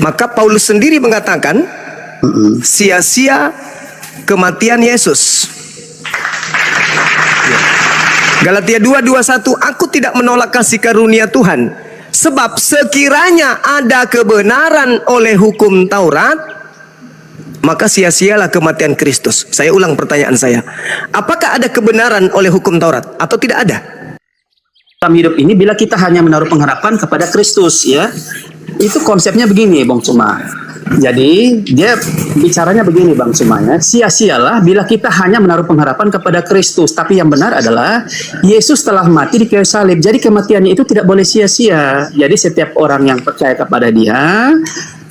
Maka Paulus sendiri mengatakan sia-sia kematian Yesus. Galatia 2:21, aku tidak menolak kasih karunia Tuhan, sebab sekiranya ada kebenaran oleh hukum Taurat, maka sia-sialah kematian Kristus. Saya ulang pertanyaan saya, apakah ada kebenaran oleh hukum Taurat atau tidak ada? Dalam hidup ini bila kita hanya menaruh pengharapan kepada Kristus, ya, itu konsepnya begini, Bang Suma. Jadi dia bicaranya begini, Bang Suma, ya, sia-sialah bila kita hanya menaruh pengharapan kepada Kristus. Tapi yang benar adalah Yesus telah mati di kayu salib. Jadi kematiannya itu tidak boleh sia-sia. Jadi setiap orang yang percaya kepada Dia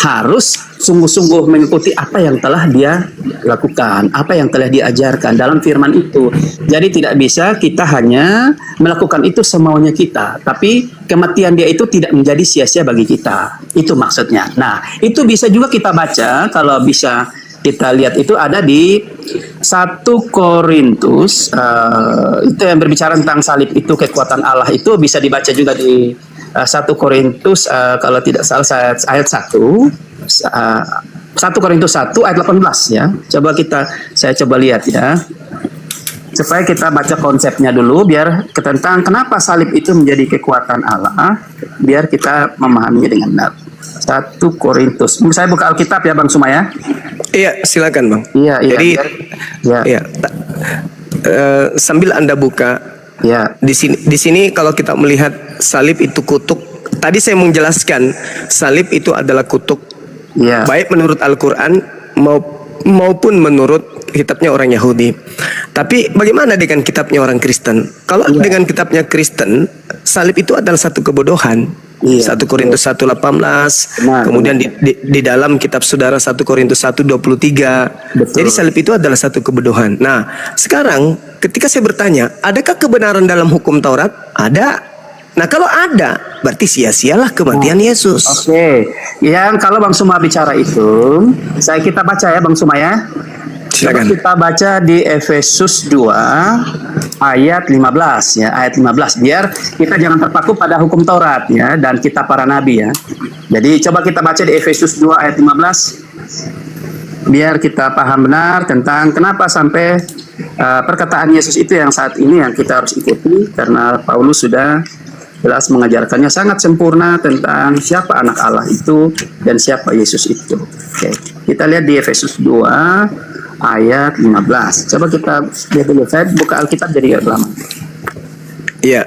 harus sungguh-sungguh mengikuti apa yang telah Dia lakukan, apa yang telah diajarkan dalam firman itu. Jadi tidak bisa kita hanya melakukan itu semaunya kita, tapi kematian Dia itu tidak menjadi sia-sia bagi kita. Itu maksudnya. Nah, itu bisa juga kita baca, kalau bisa kita lihat itu ada di 1 Korintus, itu yang berbicara tentang salib itu, kekuatan Allah itu bisa dibaca juga di 1 Korintus, kalau tidak salah ayat 1, 1 Korintus 1 ayat 18, ya. Saya coba lihat, ya. Supaya kita baca konsepnya dulu, biar tentang kenapa salib itu menjadi kekuatan Allah, biar kita memahaminya dengan benar. 1 Korintus. Saya buka Alkitab ya, Bang Suma, ya. Iya, silakan, Bang. Iya. Jadi, iya. Sambil Anda buka, Ya. Di sini kalau kita melihat salib itu kutuk. Tadi saya menjelaskan salib itu adalah kutuk. Ya. Baik menurut Al-Qur'an maupun menurut kitabnya orang Yahudi. Tapi bagaimana dengan kitabnya orang Kristen? Kalau dengan kitabnya Kristen, salib itu adalah satu kebodohan. 1 Korintus 1:18. Kemudian di dalam kitab saudara 1 Korintus 1:23. Jadi salib itu adalah satu kebodohan. Nah, sekarang ketika saya bertanya, adakah kebenaran dalam hukum Taurat? Ada. Nah, kalau ada, berarti sia-sialah kematian Yesus. Oke. Yang kalau Bang Suma bicara itu, kita baca ya, Bang Suma, ya. Silakan. Kita baca di Efesus 2 ayat 15, ya, ayat 15, biar kita jangan terpaku pada hukum Taurat, ya, dan kitab para nabi, ya. Jadi coba kita baca di Efesus 2 ayat 15 biar kita paham benar tentang kenapa sampai perkataan Yesus itu yang saat ini yang kita harus ikuti, karena Paulus sudah jelas mengajarkannya sangat sempurna tentang siapa anak Allah itu dan siapa Yesus itu. Oke. Kita lihat di Efesus 2 ayat 15. Coba kita lihat dulu. Saya buka Alkitab dari ayat lama. Iya.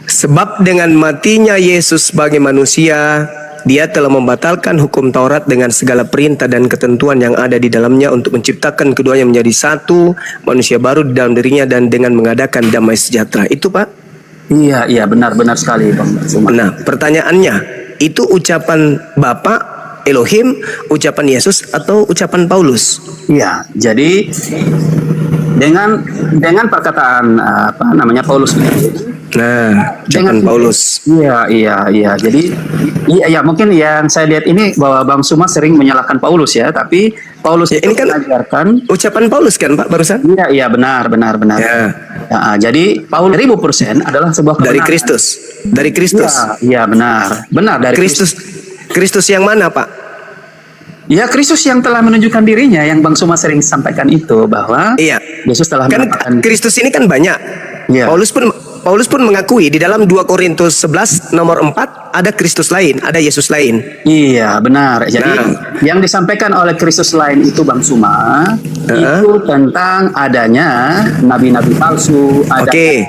Sebab dengan matinya Yesus sebagai manusia, Dia telah membatalkan hukum Taurat dengan segala perintah dan ketentuan yang ada di dalamnya untuk menciptakan keduanya menjadi satu, manusia baru di dalam dirinya, dan dengan mengadakan damai sejahtera. Itu, Pak? Iya, benar sekali, Bang. Nah, pertanyaannya, itu ucapan Bapa Elohim, ucapan Yesus, atau ucapan Paulus? Iya, jadi dengan perkataan Paulus. Nah, ucapan Paulus. Iya. Jadi iya mungkin yang saya lihat ini bahwa Bang Suma sering menyalahkan Paulus, ya, tapi Paulus ya, ini kan mengajarkan ucapan Paulus kan, Pak, barusan? Iya, benar. Ya. Nah, jadi Paulus 1000% adalah sebuah kebenaran. Dari Kristus. Iya, benar dari Kristus. Kristus yang mana, Pak? Ya, Kristus yang telah menunjukkan dirinya, yang Bang Suma sering sampaikan itu, bahwa Yesus telah kan Kristus ini kan banyak. Ya. Paulus pun mengakui di dalam 2 Korintus 11 nomor 4 ada Kristus lain, ada Yesus lain. Iya, benar. Jadi yang disampaikan oleh Kristus lain itu, Bang Suma, itu tentang adanya nabi-nabi palsu. Oke.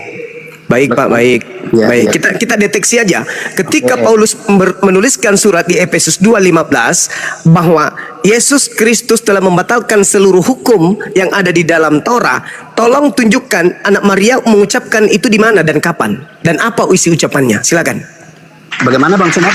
Baik, Pak, baik. Ya. Kita deteksi aja. Ketika Paulus menuliskan surat di Efesus 2:15 bahwa Yesus Kristus telah membatalkan seluruh hukum yang ada di dalam Torah, tolong tunjukkan anak Maria mengucapkan itu di mana dan kapan dan apa isi ucapannya. Silakan. Bagaimana, Bang Suma?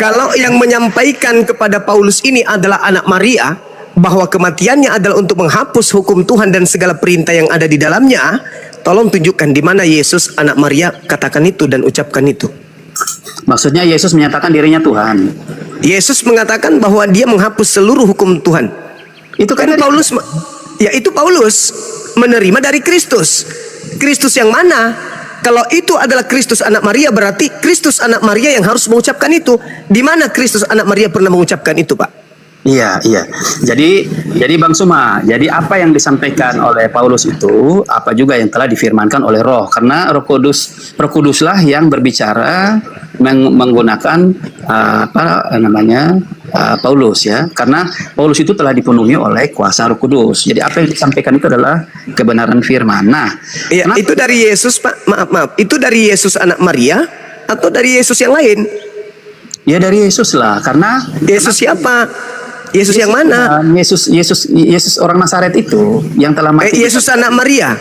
Kalau yang menyampaikan kepada Paulus ini adalah anak Maria, bahwa kematiannya adalah untuk menghapus hukum Tuhan dan segala perintah yang ada di dalamnya, tolong tunjukkan di mana Yesus anak Maria katakan itu dan ucapkan itu. Maksudnya Yesus menyatakan dirinya Tuhan. Yesus mengatakan bahwa Dia menghapus seluruh hukum Tuhan. Itu kan Paulus, itu Paulus menerima dari Kristus. Kristus yang mana? kalau itu adalah Kristus anak Maria, berarti Kristus anak Maria yang harus mengucapkan itu. Di mana Kristus anak Maria pernah mengucapkan itu, Pak? Iya, iya. Jadi Bang Suma, jadi apa yang disampaikan oleh Paulus itu, apa juga yang telah difirmankan oleh Roh, karena Roh Kuduslah yang berbicara menggunakan Paulus ya, karena Paulus itu telah dipenuhi oleh kuasa Roh Kudus. Jadi apa yang disampaikan itu adalah kebenaran firman. Nah, Iya, itu dari Yesus, Pak. Maaf, itu dari Yesus anak Maria atau dari Yesus yang lain? ya dari Yesus lah, karena Yesus siapa? Yesus yang mana? Yesus orang Nazaret itu yang telah mati. Yesus anak Maria.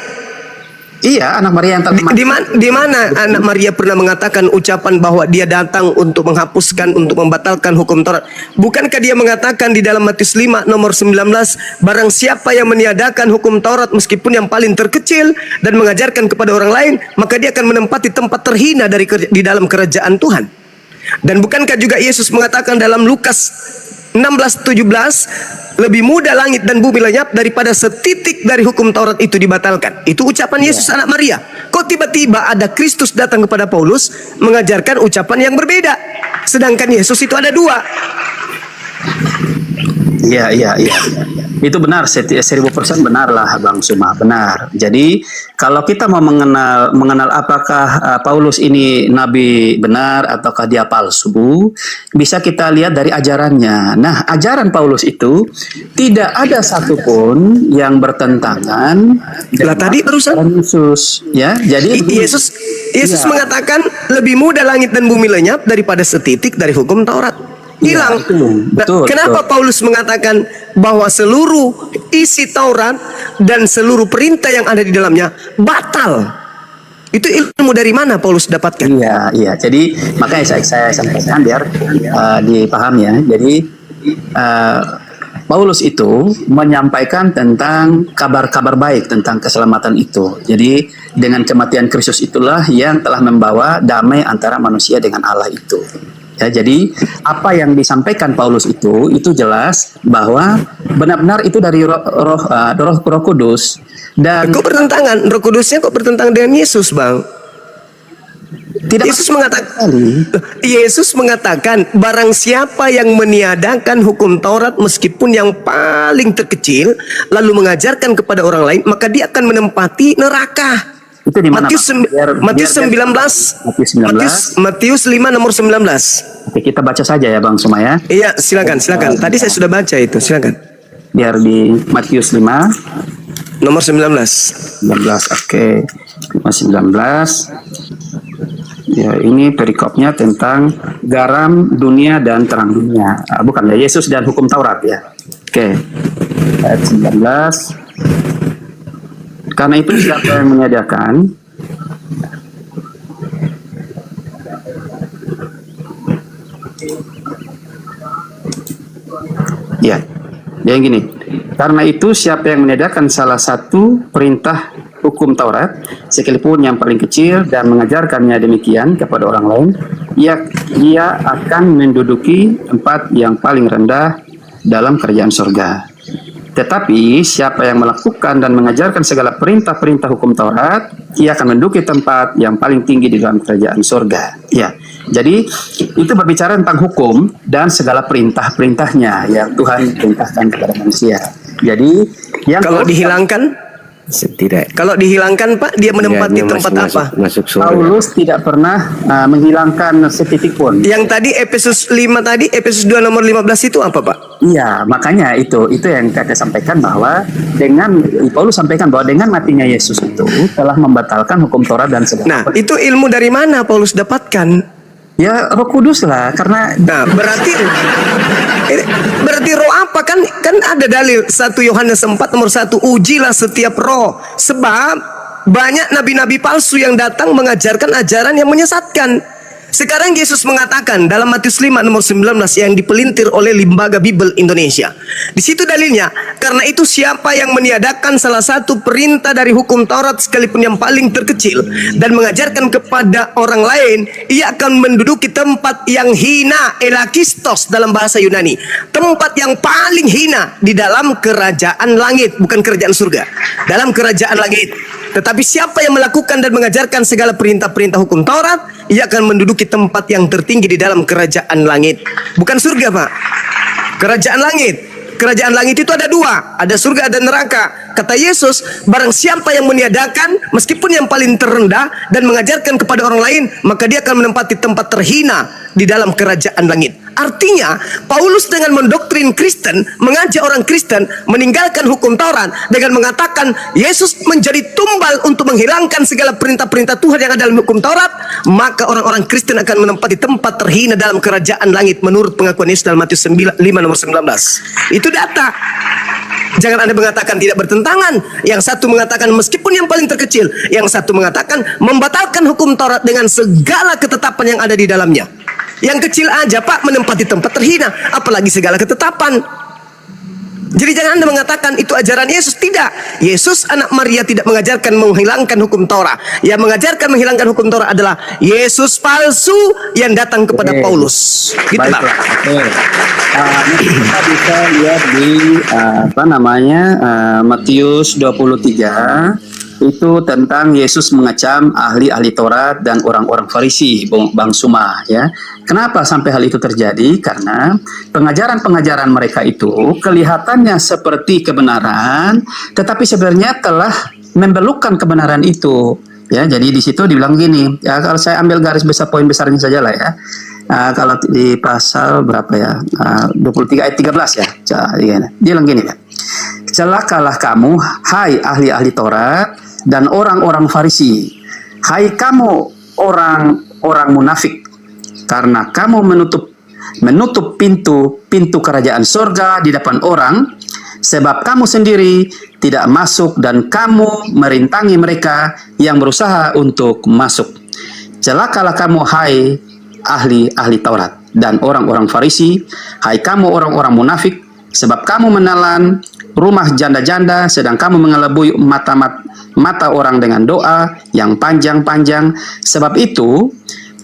Iya, anak Maria yang telah mati. Di mana anak Maria pernah mengatakan ucapan bahwa dia datang untuk menghapuskan, untuk membatalkan hukum Taurat? Bukankah dia mengatakan di dalam Matius 5 nomor 19, barang siapa yang meniadakan hukum Taurat meskipun yang paling terkecil dan mengajarkan kepada orang lain, maka dia akan menempati tempat terhina di dalam kerajaan Tuhan. Dan bukankah juga Yesus mengatakan dalam Lukas 16:17, lebih mudah langit dan bumi lenyap daripada setitik dari hukum Taurat itu dibatalkan. Itu ucapan Yesus anak Maria. Kok tiba-tiba ada Kristus datang kepada Paulus mengajarkan ucapan yang berbeda, sedangkan Yesus itu ada dua. Iya. Itu benar, 1000% benar lah Bang Suma, benar. Jadi kalau kita mau mengenal apakah Paulus ini nabi benar ataukah dia palsu, bisa kita lihat dari ajarannya. Nah, ajaran Paulus itu tidak ada satupun yang bertentangan Lah tadi barusan Yesus, ya. Jadi Yesus Ya. mengatakan lebih mudah langit dan bumi lenyap daripada setitik dari hukum Taurat. Hilang. Ya, betul, Kenapa Paulus mengatakan bahwa seluruh isi Taurat dan seluruh perintah yang ada di dalamnya batal? Itu ilmu dari mana Paulus dapatkan? Iya. Jadi makanya saya sampaikan biar dipahami ya. Jadi Paulus itu menyampaikan tentang kabar-kabar baik tentang keselamatan itu. Jadi dengan kematian Kristus itulah yang telah membawa damai antara manusia dengan Allah itu. Ya, jadi apa yang disampaikan Paulus itu jelas bahwa benar-benar itu dari Roh Kudus. Dan Kok bertentangan? Roh Kudusnya kok bertentangan dengan Yesus, Bang? tidak Yesus mengatakan barang siapa yang meniadakan hukum Taurat meskipun yang paling terkecil lalu mengajarkan kepada orang lain, maka dia akan menempati neraka. itu di mana? Matius 19. Matius 5 nomor 19. Oke, kita baca saja ya Bang Suma ya. Iya, silakan. Tadi saya sudah baca itu, silakan. Biar di Matius 5 Nomor 19. Oke. 19. Ya, ini perikopnya tentang garam dunia dan terang dunia. Bukan ya, Yesus dan hukum Taurat ya. Oke. Ayat 19. Karena itu siapa yang menyediakan ya, yang gini. Karena itu siapa yang menyediakan salah satu perintah hukum Taurat, sekalipun yang paling kecil, dan mengajarkannya demikian kepada orang lain, ia akan menduduki tempat yang paling rendah dalam kerajaan surga. Tetapi siapa yang melakukan dan mengajarkan segala perintah-perintah hukum Taurat, ia akan menduduki tempat yang paling tinggi di dalam kerajaan surga. Ya, jadi itu berbicara tentang hukum dan segala perintah-perintahnya yang Tuhan perintahkan kepada manusia. Jadi yang Kalau dihilangkan, kalau dihilangkan Pak, dia menempati tempat apa? Masuk surga. Paulus tidak pernah menghilangkan setitik pun. Yang tadi Efesus 5 tadi, Efesus 2 nomor 15 itu apa Pak? Iya, makanya itu yang saya sampaikan bahwa Paulus sampaikan bahwa dengan matinya Yesus itu telah membatalkan hukum Taurat dan segala. Nah, itu ilmu dari mana Paulus dapatkan? Ya Roh Kudus lah, karena Nah, berarti roh apa kan ada dalil 1 Yohanes 4 nomor 1, ujilah setiap roh, sebab banyak nabi-nabi palsu yang datang mengajarkan ajaran yang menyesatkan. Sekarang Yesus mengatakan dalam Matius 5 nomor 19 yang dipelintir oleh Lembaga Bible Indonesia. Di situ dalilnya, karena itu siapa yang meniadakan salah satu perintah dari hukum Taurat sekalipun yang paling terkecil dan mengajarkan kepada orang lain, ia akan menduduki tempat yang hina, elakistos dalam bahasa Yunani. Tempat yang paling hina di dalam kerajaan langit, bukan kerajaan surga. Dalam kerajaan langit. Tetapi siapa yang melakukan dan mengajarkan segala perintah-perintah hukum Taurat, ia akan menduduki tempat yang tertinggi di dalam kerajaan langit. Bukan surga, Pak. Kerajaan langit. Kerajaan langit itu ada dua, ada surga, ada neraka. Kata Yesus, barang siapa yang meniadakan, meskipun yang paling terendah, dan mengajarkan kepada orang lain, maka dia akan menempati tempat terhina di dalam kerajaan langit. Artinya, Paulus dengan mendoktrin Kristen, mengajak orang Kristen meninggalkan hukum Taurat dengan mengatakan Yesus menjadi tumbal untuk menghilangkan segala perintah-perintah Tuhan yang ada dalam hukum Taurat, maka orang-orang Kristen akan menempati tempat terhina dalam kerajaan langit menurut pengakuan Yesus dalam Matius 5 nomor 19. Itu data. Jangan Anda mengatakan tidak bertentangan. Yang satu mengatakan meskipun yang paling terkecil, yang satu mengatakan membatalkan hukum Taurat dengan segala ketetapan yang ada di dalamnya. Yang kecil aja, Pak, menempati tempat terhina, apalagi segala ketetapan. Jadi jangan Anda mengatakan itu ajaran Yesus. Tidak. Yesus anak Maria tidak mengajarkan menghilangkan hukum Taurat. Yang mengajarkan menghilangkan hukum Taurat adalah Yesus palsu yang datang kepada Paulus. Gitu, Pak. Nanti kita bisa lihat di Matius 23 itu tentang Yesus mengecam ahli-ahli Taurat dan orang-orang Farisi, Bang Suma, ya. Kenapa sampai hal itu terjadi? Karena pengajaran-pengajaran mereka itu kelihatannya seperti kebenaran, tetapi sebenarnya telah membelokkan kebenaran itu. Ya, jadi di situ dibilang gini, ya, kalau saya ambil garis besar poin besarnya saja lah, ya. Kalau di pasal berapa ya? 23 ayat 13 ya. Dia bilang gini ya. Celakalah kamu, hai ahli-ahli Taurat dan orang-orang Farisi. Hai kamu orang-orang munafik, karena kamu menutup pintu kerajaan surga di depan orang, sebab kamu sendiri tidak masuk dan kamu merintangi mereka yang berusaha untuk masuk. Celakalah kamu, hai ahli-ahli Taurat dan orang-orang Farisi, hai kamu orang-orang munafik, sebab kamu menelan rumah janda-janda, sedang kamu mengelabui mata orang dengan doa yang panjang-panjang. Sebab itu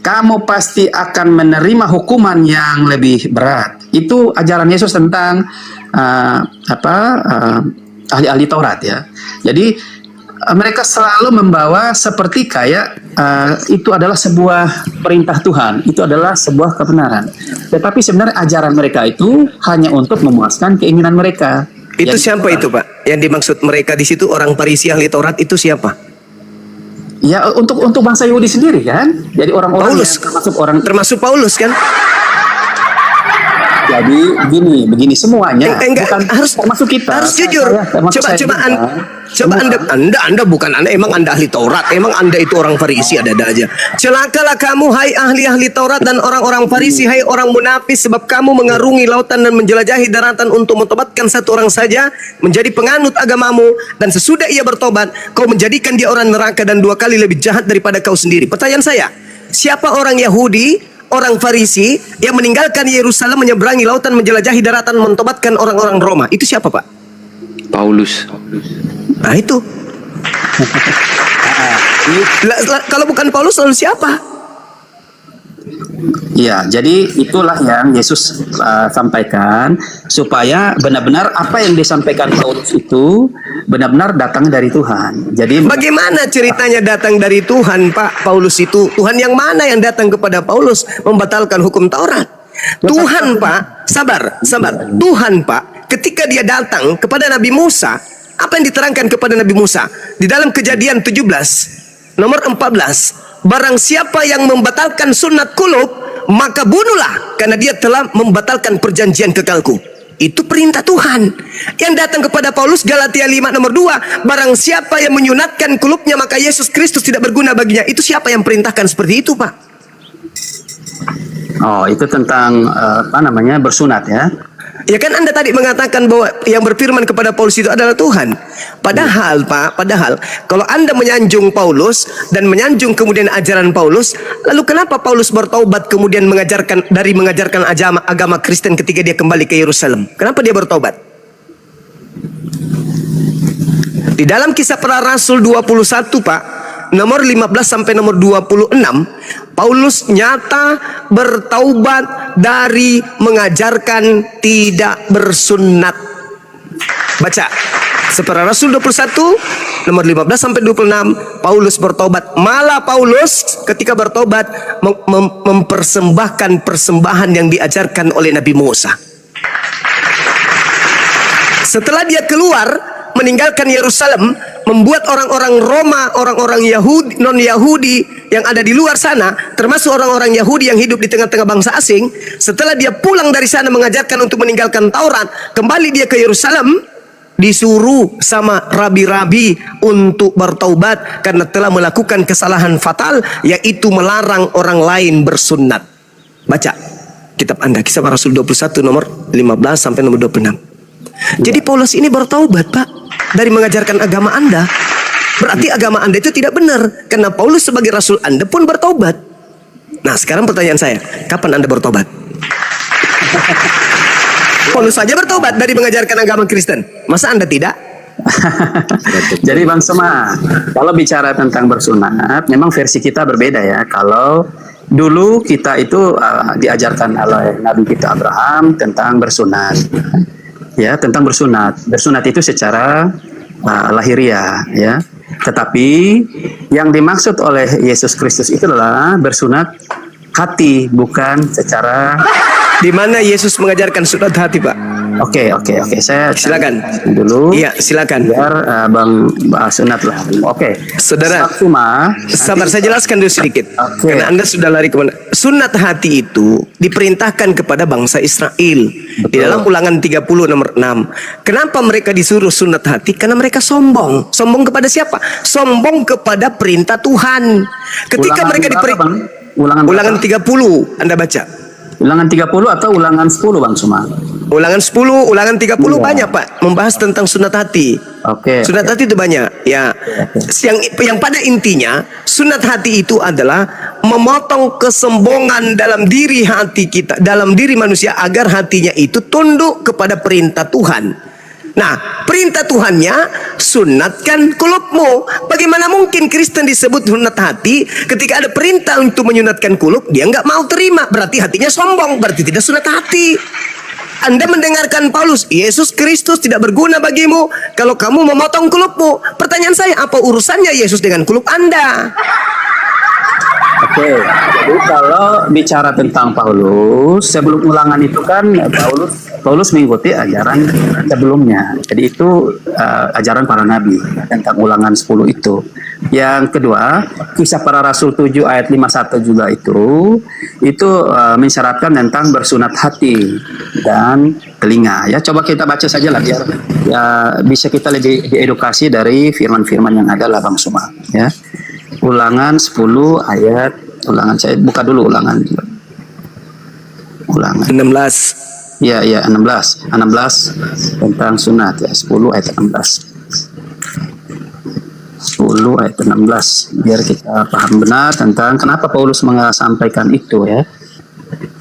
kamu pasti akan menerima hukuman yang lebih berat. Itu ajaran Yesus tentang ahli-ahli Taurat, ya. Jadi mereka selalu membawa seperti kayak itu adalah sebuah perintah Tuhan, itu adalah sebuah kebenaran. Tetapi sebenarnya ajaran mereka itu hanya untuk memuaskan keinginan mereka. Itu siapa itu, Pak? Yang dimaksud mereka di situ orang Farisi ahli Taurat itu siapa? Ya, untuk bangsa Yahudi sendiri kan. Jadi orang-orang Paulus, yang termasuk Paulus kan? Jadi begini semuanya. Enggak, bukan harus termasuk kita. harus jujur. Anda bukan Anda, emang Anda ahli Taurat, emang Anda itu orang Farisi, ada-ada aja. Celakalah kamu, hai ahli-ahli Taurat dan orang-orang Farisi, hai orang munafik, sebab kamu mengarungi lautan dan menjelajahi daratan untuk mentobatkan satu orang saja menjadi penganut agamamu, dan sesudah ia bertobat, kau menjadikan dia orang neraka dan 2 kali lebih jahat daripada kau sendiri. Pertanyaan saya, siapa orang Yahudi, orang Farisi yang meninggalkan Yerusalem, menyeberangi lautan, menjelajahi daratan, mentobatkan orang-orang Roma? Itu siapa, Pak? Paulus. Nah itu. Kalau bukan Paulus lalu siapa? Ya, jadi itulah yang Yesus sampaikan, supaya benar-benar apa yang disampaikan Paulus itu benar-benar datang dari Tuhan. Jadi bagaimana ceritanya datang dari Tuhan, Pak? Paulus itu Tuhan yang mana yang datang kepada Paulus membatalkan hukum Taurat? Tuhan, Pak, sabar. Tuhan, Pak, ketika dia datang kepada Nabi Musa, apa yang diterangkan kepada Nabi Musa? Di dalam Kejadian 17 nomor 14, barang siapa yang membatalkan sunat kulub, maka bunuhlah, karena dia telah membatalkan perjanjian kekalku. Itu perintah Tuhan yang datang kepada Paulus. Galatia 5 nomor 2, barang siapa yang menyunatkan kulubnya, maka Yesus Kristus tidak berguna baginya. Itu siapa yang perintahkan seperti itu, Pak? Oh, itu tentang bersunat, ya. Ya kan Anda tadi mengatakan bahwa yang berfirman kepada Paulus itu adalah Tuhan. Padahal Pak, kalau Anda menyanjung Paulus dan menyanjung kemudian ajaran Paulus, lalu kenapa Paulus bertaubat kemudian mengajarkan agama Kristen ketika dia kembali ke Yerusalem? Kenapa dia bertaubat? Di dalam Kisah Para Rasul 21 Pak, nomor 15 sampai nomor 26, Paulus nyata bertaubat dari mengajarkan tidak bersunat. Baca Para Rasul 21 nomor 15 sampai 26, Paulus bertobat. Malah Paulus ketika bertobat mempersembahkan persembahan yang diajarkan oleh Nabi Musa. Setelah dia keluar meninggalkan Yerusalem, membuat orang-orang Roma, orang-orang Yahudi, non-Yahudi yang ada di luar sana, termasuk orang-orang Yahudi yang hidup di tengah-tengah bangsa asing, setelah dia pulang dari sana mengajarkan untuk meninggalkan Taurat, kembali dia ke Yerusalem, disuruh sama rabi-rabi untuk bertaubat karena telah melakukan kesalahan fatal, yaitu melarang orang lain bersunat. Baca kitab Anda, Kisah Para Rasul 21 nomor 15 sampai nomor 26. Jadi Paulus ini bertaubat Pak dari mengajarkan agama Anda. Berarti agama Anda itu tidak benar, karena Paulus sebagai rasul Anda pun bertaubat. Nah sekarang pertanyaan saya, kapan Anda bertobat? Paulus saja bertobat dari mengajarkan agama Kristen, masa Anda tidak? Jadi Bang Sema, kalau bicara tentang bersunat, memang versi kita berbeda ya. Kalau dulu kita itu diajarkan oleh Nabi kita Abraham tentang bersunat. Ya, tentang bersunat. Bersunat itu secara lahiriah, ya. Tetapi yang dimaksud oleh Yesus Kristus itu adalah bersunat hati, bukan secara. Di mana Yesus mengajarkan sunat hati, Pak? Oke. Saya silakan dulu. Iya, silakan. Biar Bang sunat lah. Oke. Saudara, sabar saya jelaskan dulu sedikit. Karena Anda sudah lari kemana? Sunat hati itu diperintahkan kepada bangsa Israel. Betul. Di dalam Ulangan 30 nomor 6. Kenapa mereka disuruh sunat hati? Karena mereka sombong. Sombong kepada siapa? Sombong kepada perintah Tuhan. Ketika Ulangan mereka diperintah. Ulangan 30 Anda baca. Ulangan 30 atau ulangan 10 Bang Suma? Ulangan 10, ulangan 30 iya. Banyak Pak membahas tentang sunat hati. Sunat hati itu banyak ya. Yang pada intinya sunat hati itu adalah memotong kesombongan dalam diri hati kita, dalam diri manusia, agar hatinya itu tunduk kepada perintah Tuhan. Nah, perintah Tuhannya sunatkan kulupmu. Bagaimana mungkin Kristen disebut sunat hati ketika ada perintah untuk menyunatkan kulub, dia nggak mau terima, berarti hatinya sombong, berarti tidak sunat hati. Anda mendengarkan Paulus, Yesus Kristus tidak berguna bagimu kalau kamu memotong kulupmu. Pertanyaan saya, apa urusannya Yesus dengan kulub Anda? Oke, jadi kalau bicara tentang Paulus, sebelum ulangan itu kan Paulus mengikuti ajaran sebelumnya. Jadi itu ajaran para nabi tentang ulangan 10 itu. Yang kedua, Kisah Para Rasul 7 ayat 51 juga itu mensyaratkan tentang bersunat hati dan telinga. Ya, coba kita baca saja lah biar ya bisa kita lebih diedukasi dari firman-firman yang ada lah Bang Suma, ya. Ulangan 10 ayat, saya buka dulu ulangan 16. Ya 16 tentang sunat ya, 10 ayat 16. 10 ayat 16 biar kita paham benar tentang kenapa Paulus menyampaikan itu ya.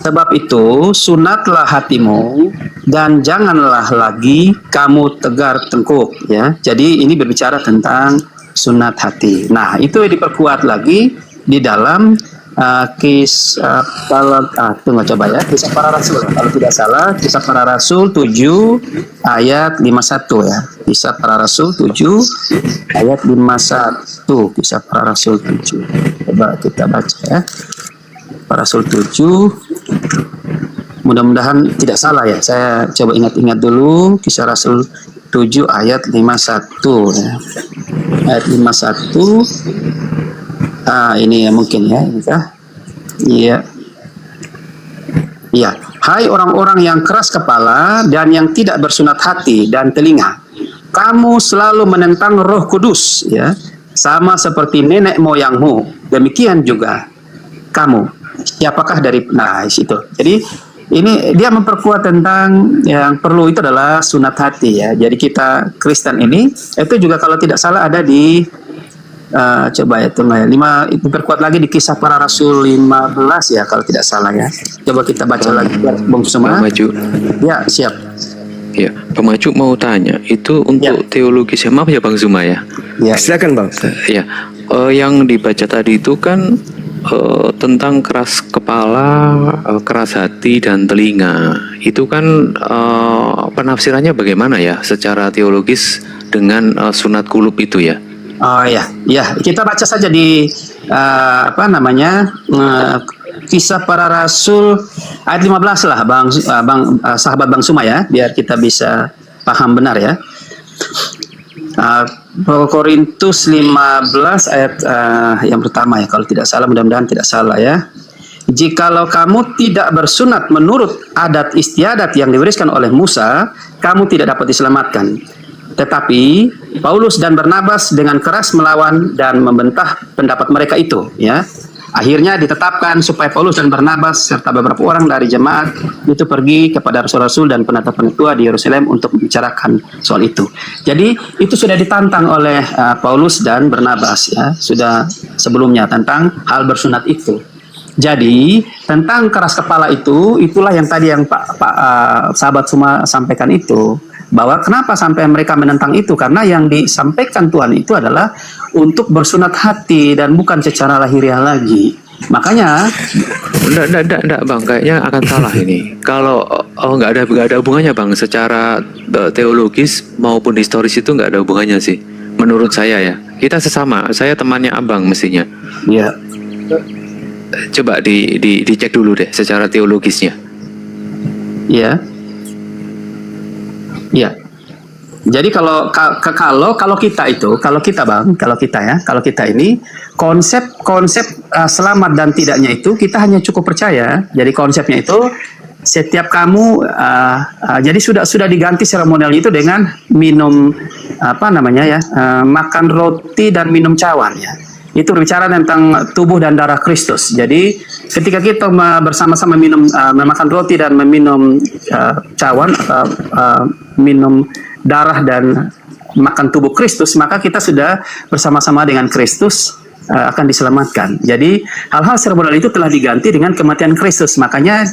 Sebab itu sunatlah hatimu dan janganlah lagi kamu tegar tengkuk ya. Jadi ini berbicara tentang sunat hati. Nah, itu diperkuat lagi di dalam Kisah Para Rasul. Kalau tidak salah, Kisah Para Rasul 7 ayat 51 ya. Kisah Para Rasul 7 ayat 51. Kisah Para Rasul 7. Coba kita baca ya. Para Rasul 7. Mudah-mudahan tidak salah ya. Saya coba ingat-ingat dulu Kisah Rasul 7 ayat 51 ya. Ayat 51. Ini ya mungkin ya. Iya. Iya. Hai orang-orang yang keras kepala dan yang tidak bersunat hati dan telinga, kamu selalu menentang Roh Kudus ya, sama seperti nenek moyangmu. Demikian juga kamu. Siapakah dari situ. Jadi ini dia memperkuat tentang yang perlu itu adalah sunat hati ya. Jadi kita Kristen ini itu juga kalau tidak salah ada di coba ya tunggu ya. Diperkuat lagi di Kisah Para Rasul 15 ya kalau tidak salah ya. Coba kita baca lagi Bung Suma. Bang Maju. Ya, siap. Ya, Bang Maju mau tanya, itu untuk teologisnya, maaf ya Bang Zuma ya. Ya. Silakan Bang. Ya, yang dibaca tadi itu kan tentang keras kepala, keras hati dan telinga. Itu kan penafsirannya bagaimana ya secara teologis dengan sunat kulub itu ya? Oh ya, ya kita baca saja di Kisah Para Rasul ayat 15 lah, sahabat Bang Suma ya, biar kita bisa paham benar ya. Korintus 15 ayat yang pertama ya, kalau tidak salah, mudah-mudahan tidak salah ya. Jikalau kamu tidak bersunat menurut adat istiadat yang diwariskan oleh Musa, kamu tidak dapat diselamatkan. Tetapi Paulus dan Barnabas dengan keras melawan dan membantah pendapat mereka itu ya. Akhirnya ditetapkan supaya Paulus dan Barnabas serta beberapa orang dari jemaat itu pergi kepada rasul-rasul dan penata-penatua di Yerusalem untuk membicarakan soal itu. Jadi itu sudah ditantang oleh Paulus dan Barnabas ya, sudah sebelumnya tentang hal bersunat itu. Jadi tentang keras kepala itu, itulah yang tadi yang Pak sahabat semua sampaikan itu, bahwa kenapa sampai mereka menentang itu, karena yang disampaikan Tuhan itu adalah untuk bersunat hati dan bukan secara lahiriah lagi. Makanya Enggak Bang, kayaknya akan salah ini. Kalau nggak ada hubungannya Bang, secara teologis maupun historis itu nggak ada hubungannya sih. Menurut saya ya, kita sesama, saya temannya Abang mestinya. ya, Coba dicek dulu deh secara teologisnya. ya, ya. Jadi kalau kita ini konsep selamat dan tidaknya itu kita hanya cukup percaya. Jadi konsepnya itu setiap kamu jadi sudah diganti seremonial itu dengan minum makan roti dan minum cawan ya. Itu berbicara tentang tubuh dan darah Kristus. Jadi ketika kita bersama-sama memakan roti dan meminum cawan atau minum darah dan makan tubuh Kristus, maka kita sudah bersama-sama dengan Kristus akan diselamatkan. Jadi hal-hal seremonial itu telah diganti dengan kematian Kristus. Makanya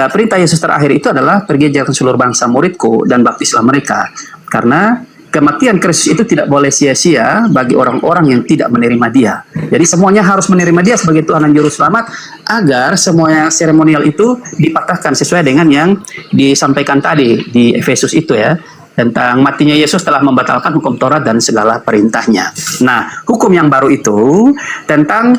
perintah Yesus terakhir itu adalah pergi jadikan seluruh bangsa muridku dan baptislah mereka. Karena kematian Kristus itu tidak boleh sia-sia bagi orang-orang yang tidak menerima Dia. Jadi semuanya harus menerima Dia sebagai Tuhan dan Juru Selamat agar semuanya seremonial itu dipatahkan sesuai dengan yang disampaikan tadi di Efesus itu ya. Tentang matinya Yesus telah membatalkan hukum Taurat dan segala perintahnya. Nah, hukum yang baru itu tentang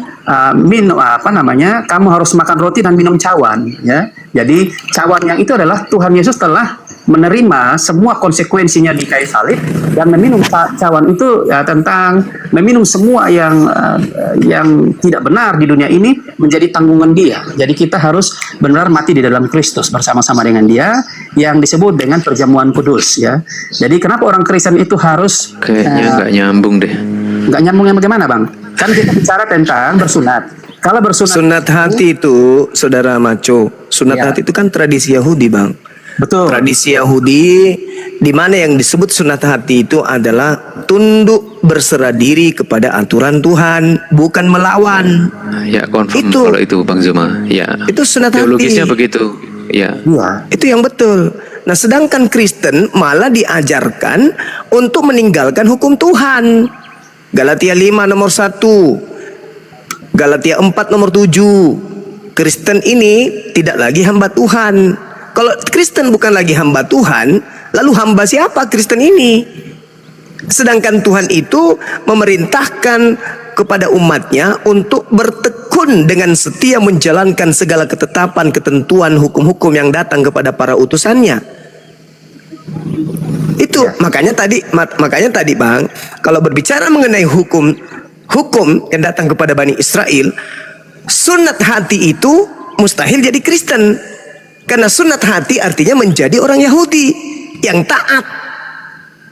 kamu harus makan roti dan minum cawan ya. Jadi cawan yang itu adalah Tuhan Yesus telah menerima semua konsekuensinya di kayu salib, dan meminum cawan itu ya, tentang meminum semua yang tidak benar di dunia ini menjadi tanggungan Dia. Jadi kita harus benar mati di dalam Kristus bersama-sama dengan Dia, yang disebut dengan perjamuan kudus ya. Jadi kenapa orang Kristen itu harus Kayaknya nggak nyambung deh. nggak nyambungnya bagaimana Bang? Kan kita bicara tentang bersunat. Kalau bersunat Sunat hati itu, Saudara Maco, sunat Ya. hati itu kan tradisi Yahudi, Bang. betul. Tradisi Yahudi di mana yang disebut sunat hati itu adalah tunduk berserah diri kepada aturan Tuhan, bukan melawan. Ya confirm Itu. kalau itu Bang Zuma. Ya. Itu sunat Teologisnya hati. begitu. Ya. Iya. Itu yang betul. Nah, sedangkan Kristen malah diajarkan untuk meninggalkan hukum Tuhan. Galatia 5 nomor 1. Galatia 4 nomor 7. Kristen ini tidak lagi hamba Tuhan. Kalau Kristen bukan lagi hamba Tuhan, lalu hamba siapa Kristen ini? Sedangkan Tuhan itu memerintahkan kepada umatnya untuk bertekun dengan setia menjalankan segala ketetapan, ketentuan, hukum-hukum yang datang kepada para utusannya. Itu makanya tadi Bang, kalau berbicara mengenai hukum yang datang kepada Bani Israel, sunat hati itu mustahil jadi Kristen. Karena sunat hati artinya menjadi orang Yahudi yang taat.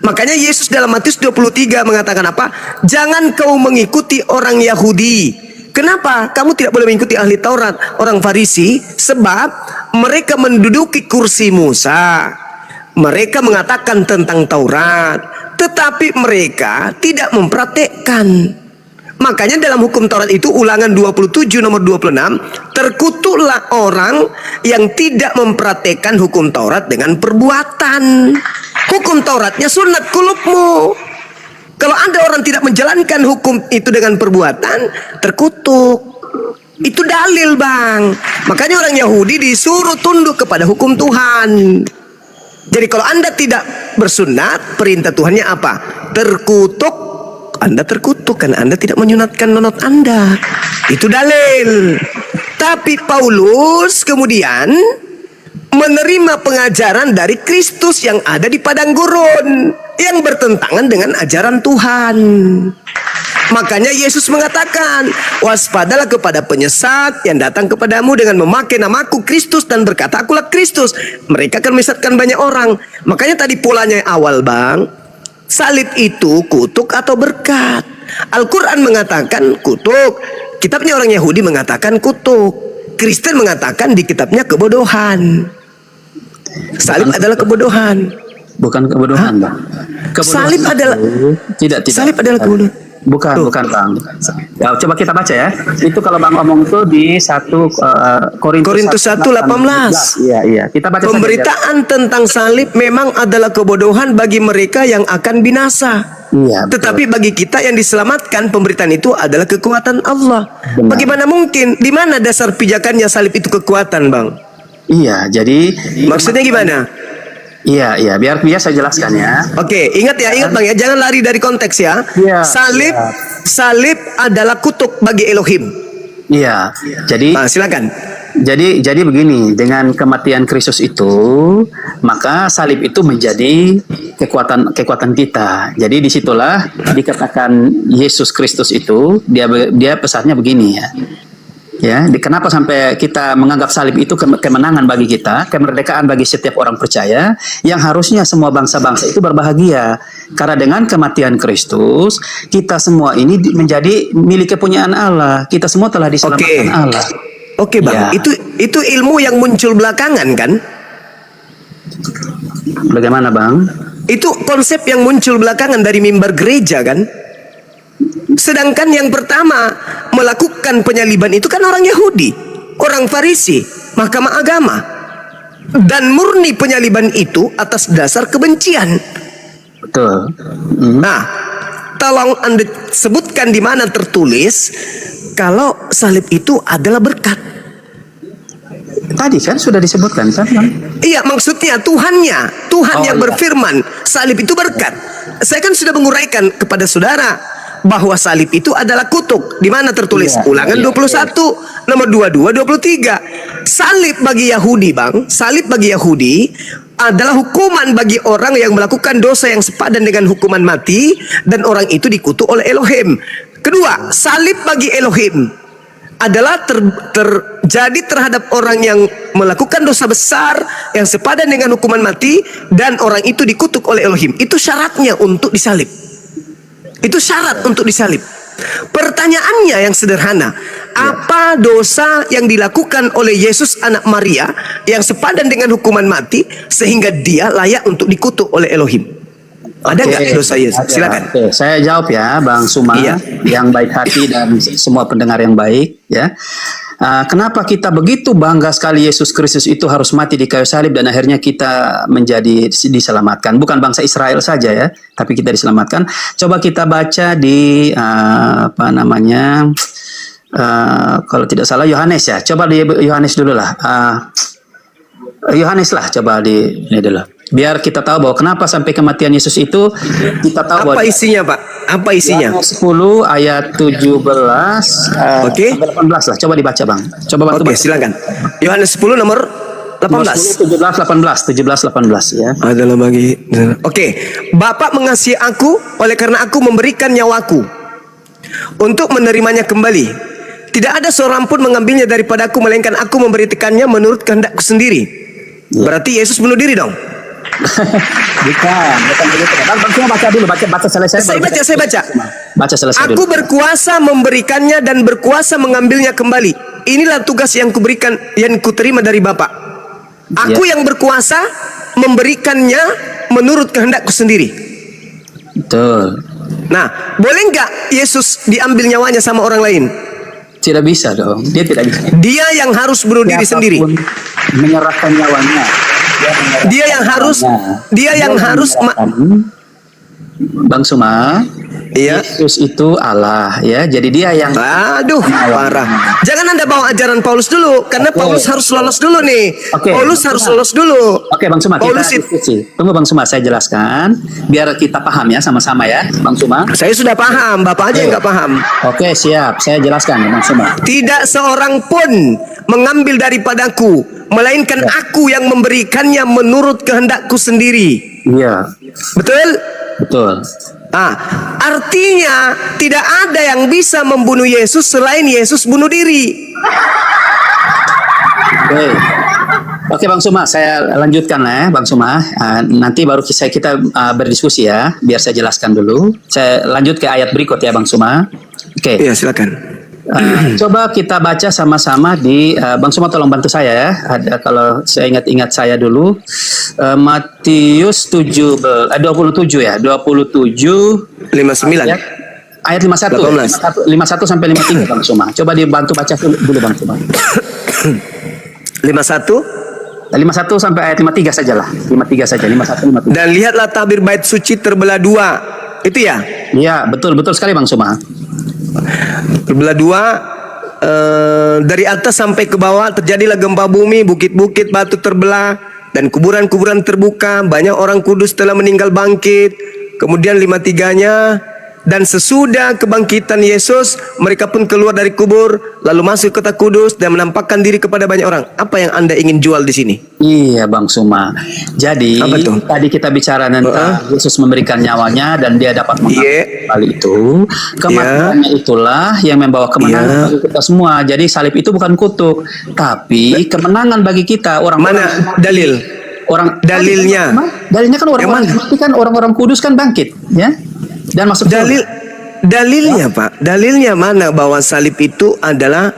Makanya Yesus dalam Matius 23 mengatakan apa? Jangan kau mengikuti orang Yahudi. Kenapa? Kamu tidak boleh mengikuti ahli Taurat, orang Farisi, sebab mereka menduduki kursi Musa. Mereka mengatakan tentang Taurat, tetapi mereka tidak mempraktekkan. Makanya dalam hukum Taurat itu Ulangan 27 nomor 26, terkutuklah orang yang tidak mempraktekkan hukum Taurat dengan perbuatan. Hukum Tauratnya sunat kulubmu. Kalau ada orang tidak menjalankan hukum itu dengan perbuatan, terkutuk. Itu dalil, Bang. Makanya orang Yahudi disuruh tunduk kepada hukum Tuhan. Jadi kalau Anda tidak bersunat, perintah Tuhannya apa? Terkutuk. Anda terkutuk karena Anda tidak menyunatkan nonot Anda. Itu dalil. Tapi Paulus kemudian menerima pengajaran dari Kristus yang ada di padang gurun, yang bertentangan dengan ajaran Tuhan. Makanya Yesus mengatakan, waspadalah kepada penyesat yang datang kepadamu dengan memakai namaku Kristus dan berkata, akulah Kristus. Mereka akan menyesatkan banyak orang. Makanya tadi polanya awal, Bang, salib itu kutuk atau berkat. Al-Quran mengatakan kutuk, kitabnya orang Yahudi mengatakan kutuk, Kristen mengatakan di kitabnya kebodohan. Salib adalah kebodohan. Bukan kebodohan, Bang. Kebodohan Salib adalah tidak. Salib adalah kebodohan. Bukan, Bang. Ya, coba kita baca ya. Itu kalau Bang omong itu di 1 Korintus 1:18. Iya. Kita baca Pemberitaan tentang salib memang adalah kebodohan bagi mereka yang akan binasa. Iya, betul. Tetapi bagi kita yang diselamatkan, pemberitaan itu adalah kekuatan Allah. Benar. Bagaimana mungkin? Di mana dasar pijakannya salib itu kekuatan, Bang? Iya, jadi Maksudnya gimana? Iya, biar saya jelaskan ya. Oke, ingat Bang ya, jangan lari dari konteks ya. Iya, Salib adalah kutuk bagi Elohim. Iya, jadi Silakan. jadi begini, dengan kematian Kristus itu, maka salib itu menjadi kekuatan kita. Jadi disitulah dikatakan Yesus Kristus itu, dia pesannya begini ya. Ya, kenapa sampai kita menganggap salib itu kemenangan bagi kita, kemerdekaan bagi setiap orang percaya, yang harusnya semua bangsa-bangsa itu berbahagia. Karena dengan kematian Kristus, kita semua ini menjadi milik kepunyaan Allah. Kita semua telah diselamatkan Allah. Oke, Bang. Ya. Itu ilmu yang muncul belakangan kan? Bagaimana, Bang? Itu konsep yang muncul belakangan dari mimbar gereja kan? Sedangkan yang pertama melakukan penyaliban itu kan orang Yahudi, orang Farisi, mahkamah agama. Dan murni penyaliban itu atas dasar kebencian. Betul. Nah, tolong Anda sebutkan di mana tertulis kalau salib itu adalah berkat. Tadi kan sudah disebutkan kan, Bang? Iya, maksudnya Tuhan yang berfirman salib itu berkat. Saya kan sudah menguraikan kepada saudara bahwa salib itu adalah kutuk. Di mana tertulis? Ulangan 21 nomor 22 23. Salib bagi Yahudi, Bang, salib bagi Yahudi adalah hukuman bagi orang yang melakukan dosa yang sepadan dengan hukuman mati, dan orang itu dikutuk oleh Elohim. Kedua, salib bagi Elohim adalah terjadi terhadap orang yang melakukan dosa besar yang sepadan dengan hukuman mati, dan orang itu dikutuk oleh Elohim. Itu syaratnya untuk disalib. Itu syarat untuk disalib. Pertanyaannya yang sederhana, apa dosa yang dilakukan oleh Yesus anak Maria yang sepadan dengan hukuman mati sehingga dia layak untuk dikutuk oleh Elohim? Ada nggak dosa Yesus? Silakan. Oke, saya jawab ya, Bang Suma, yang baik hati dan semua pendengar yang baik ya. Kenapa kita begitu bangga sekali Yesus Kristus itu harus mati di kayu salib dan akhirnya kita menjadi diselamatkan. Bukan bangsa Israel saja ya, tapi kita diselamatkan. Coba kita baca di kalau tidak salah Yohanes ya. Coba di Yohanes dulu lah. Yohanes lah, coba di ini dulu. Biar kita tahu bahwa kenapa sampai kematian Yesus itu kita tahu apa isinya, Pak? Apa isinya? Yohanes 10 ayat 17 Oke. sampai 18 lah. Coba dibaca, Bang. Coba bantu Oke, baca. silakan. Yohanes 10 nomor 18. 17 18 ya. Adalah bagi. Oke. Bapa mengasihi aku oleh karena aku memberikan nyawaku untuk menerimanya kembali. Tidak ada seorang pun mengambilnya daripadaku, melainkan aku memberitakannya menurut kehendakku sendiri. Berarti Yesus bunuh diri dong? Bukan begitu. Bang, cuma baca dulu, baca selesai. Saya baca. Baca selesai Aku dulu. berkuasa memberikannya dan berkuasa mengambilnya kembali. Inilah tugas yang kuberikan, yang kuterima dari Bapa. Aku yang berkuasa memberikannya menurut kehendakku sendiri. Betul. Nah, boleh nggak Yesus diambil nyawanya sama orang lain? Tidak bisa dong. Dia tidak bisa. Dia yang harus bunuh diri sendiri. Siapapun menyerahkan nyawanya. Dia yang harus Bang Suma, Iya. Yesus itu Allah ya. Jadi dia yang Aduh, parah. Jangan Anda bawa ajaran Paulus dulu, karena Oke. Paulus harus lolos dulu nih. Oke. Paulus harus lolos dulu. Oke Bang Suma, Paulus kita diskusi. Tunggu Bang Suma, saya jelaskan biar kita paham ya sama-sama ya, Bang Suma. Saya sudah paham, Bapak aja yang nggak paham. Oke, siap. Saya jelaskan ya, Bang Suma. Tidak seorang pun mengambil daripadaku, melainkan aku yang memberikannya menurut kehendakku sendiri. Iya, Betul? betul. Ah, artinya tidak ada yang bisa membunuh Yesus selain Yesus bunuh diri. Oke. Oke Bang Suma, saya lanjutkan ya Bang Suma. Nanti baru kita berdiskusi ya, biar saya jelaskan dulu. Saya lanjut ke ayat berikut ya Bang Suma. Oke. Iya, silakan. Coba kita baca sama-sama di Bang Suma, tolong bantu saya ya. Ada, kalau saya ingat saya dulu, Matius 27 ya, 27 59. ayat 51 51 sampai 53 Bang Suma. Coba dibantu baca dulu Bang Suma. 51. 51 sampai ayat 53 sajalah. 53 saja, 51 53. Dan lihatlah tabir bait suci terbelah dua. Itu ya? Iya, betul sekali Bang Suma. Terbelah dua, dari atas sampai ke bawah terjadilah gempa bumi, bukit-bukit batu terbelah dan kuburan-kuburan terbuka. Banyak orang kudus telah meninggal bangkit. Kemudian 53-nya, dan sesudah kebangkitan Yesus, mereka pun keluar dari kubur, lalu masuk ke kota kudus dan menampakkan diri kepada banyak orang. Apa yang Anda ingin jual di sini? Iya Bang Suma. Jadi Apa tuh? tadi kita bicara tentang Yesus memberikan nyawanya dan dia dapat mengambil hal itu. Kematiannya itulah yang membawa kemenangan bagi kita semua. Jadi salib itu bukan kutuk, tapi kemenangan bagi kita. Mana dalil? Dalilnya? Dalilnya kan orang-orang mati kan, orang-orang kudus kan bangkit, ya. Dan masuk Dalilnya Pak, dalilnya mana bahwa salib itu adalah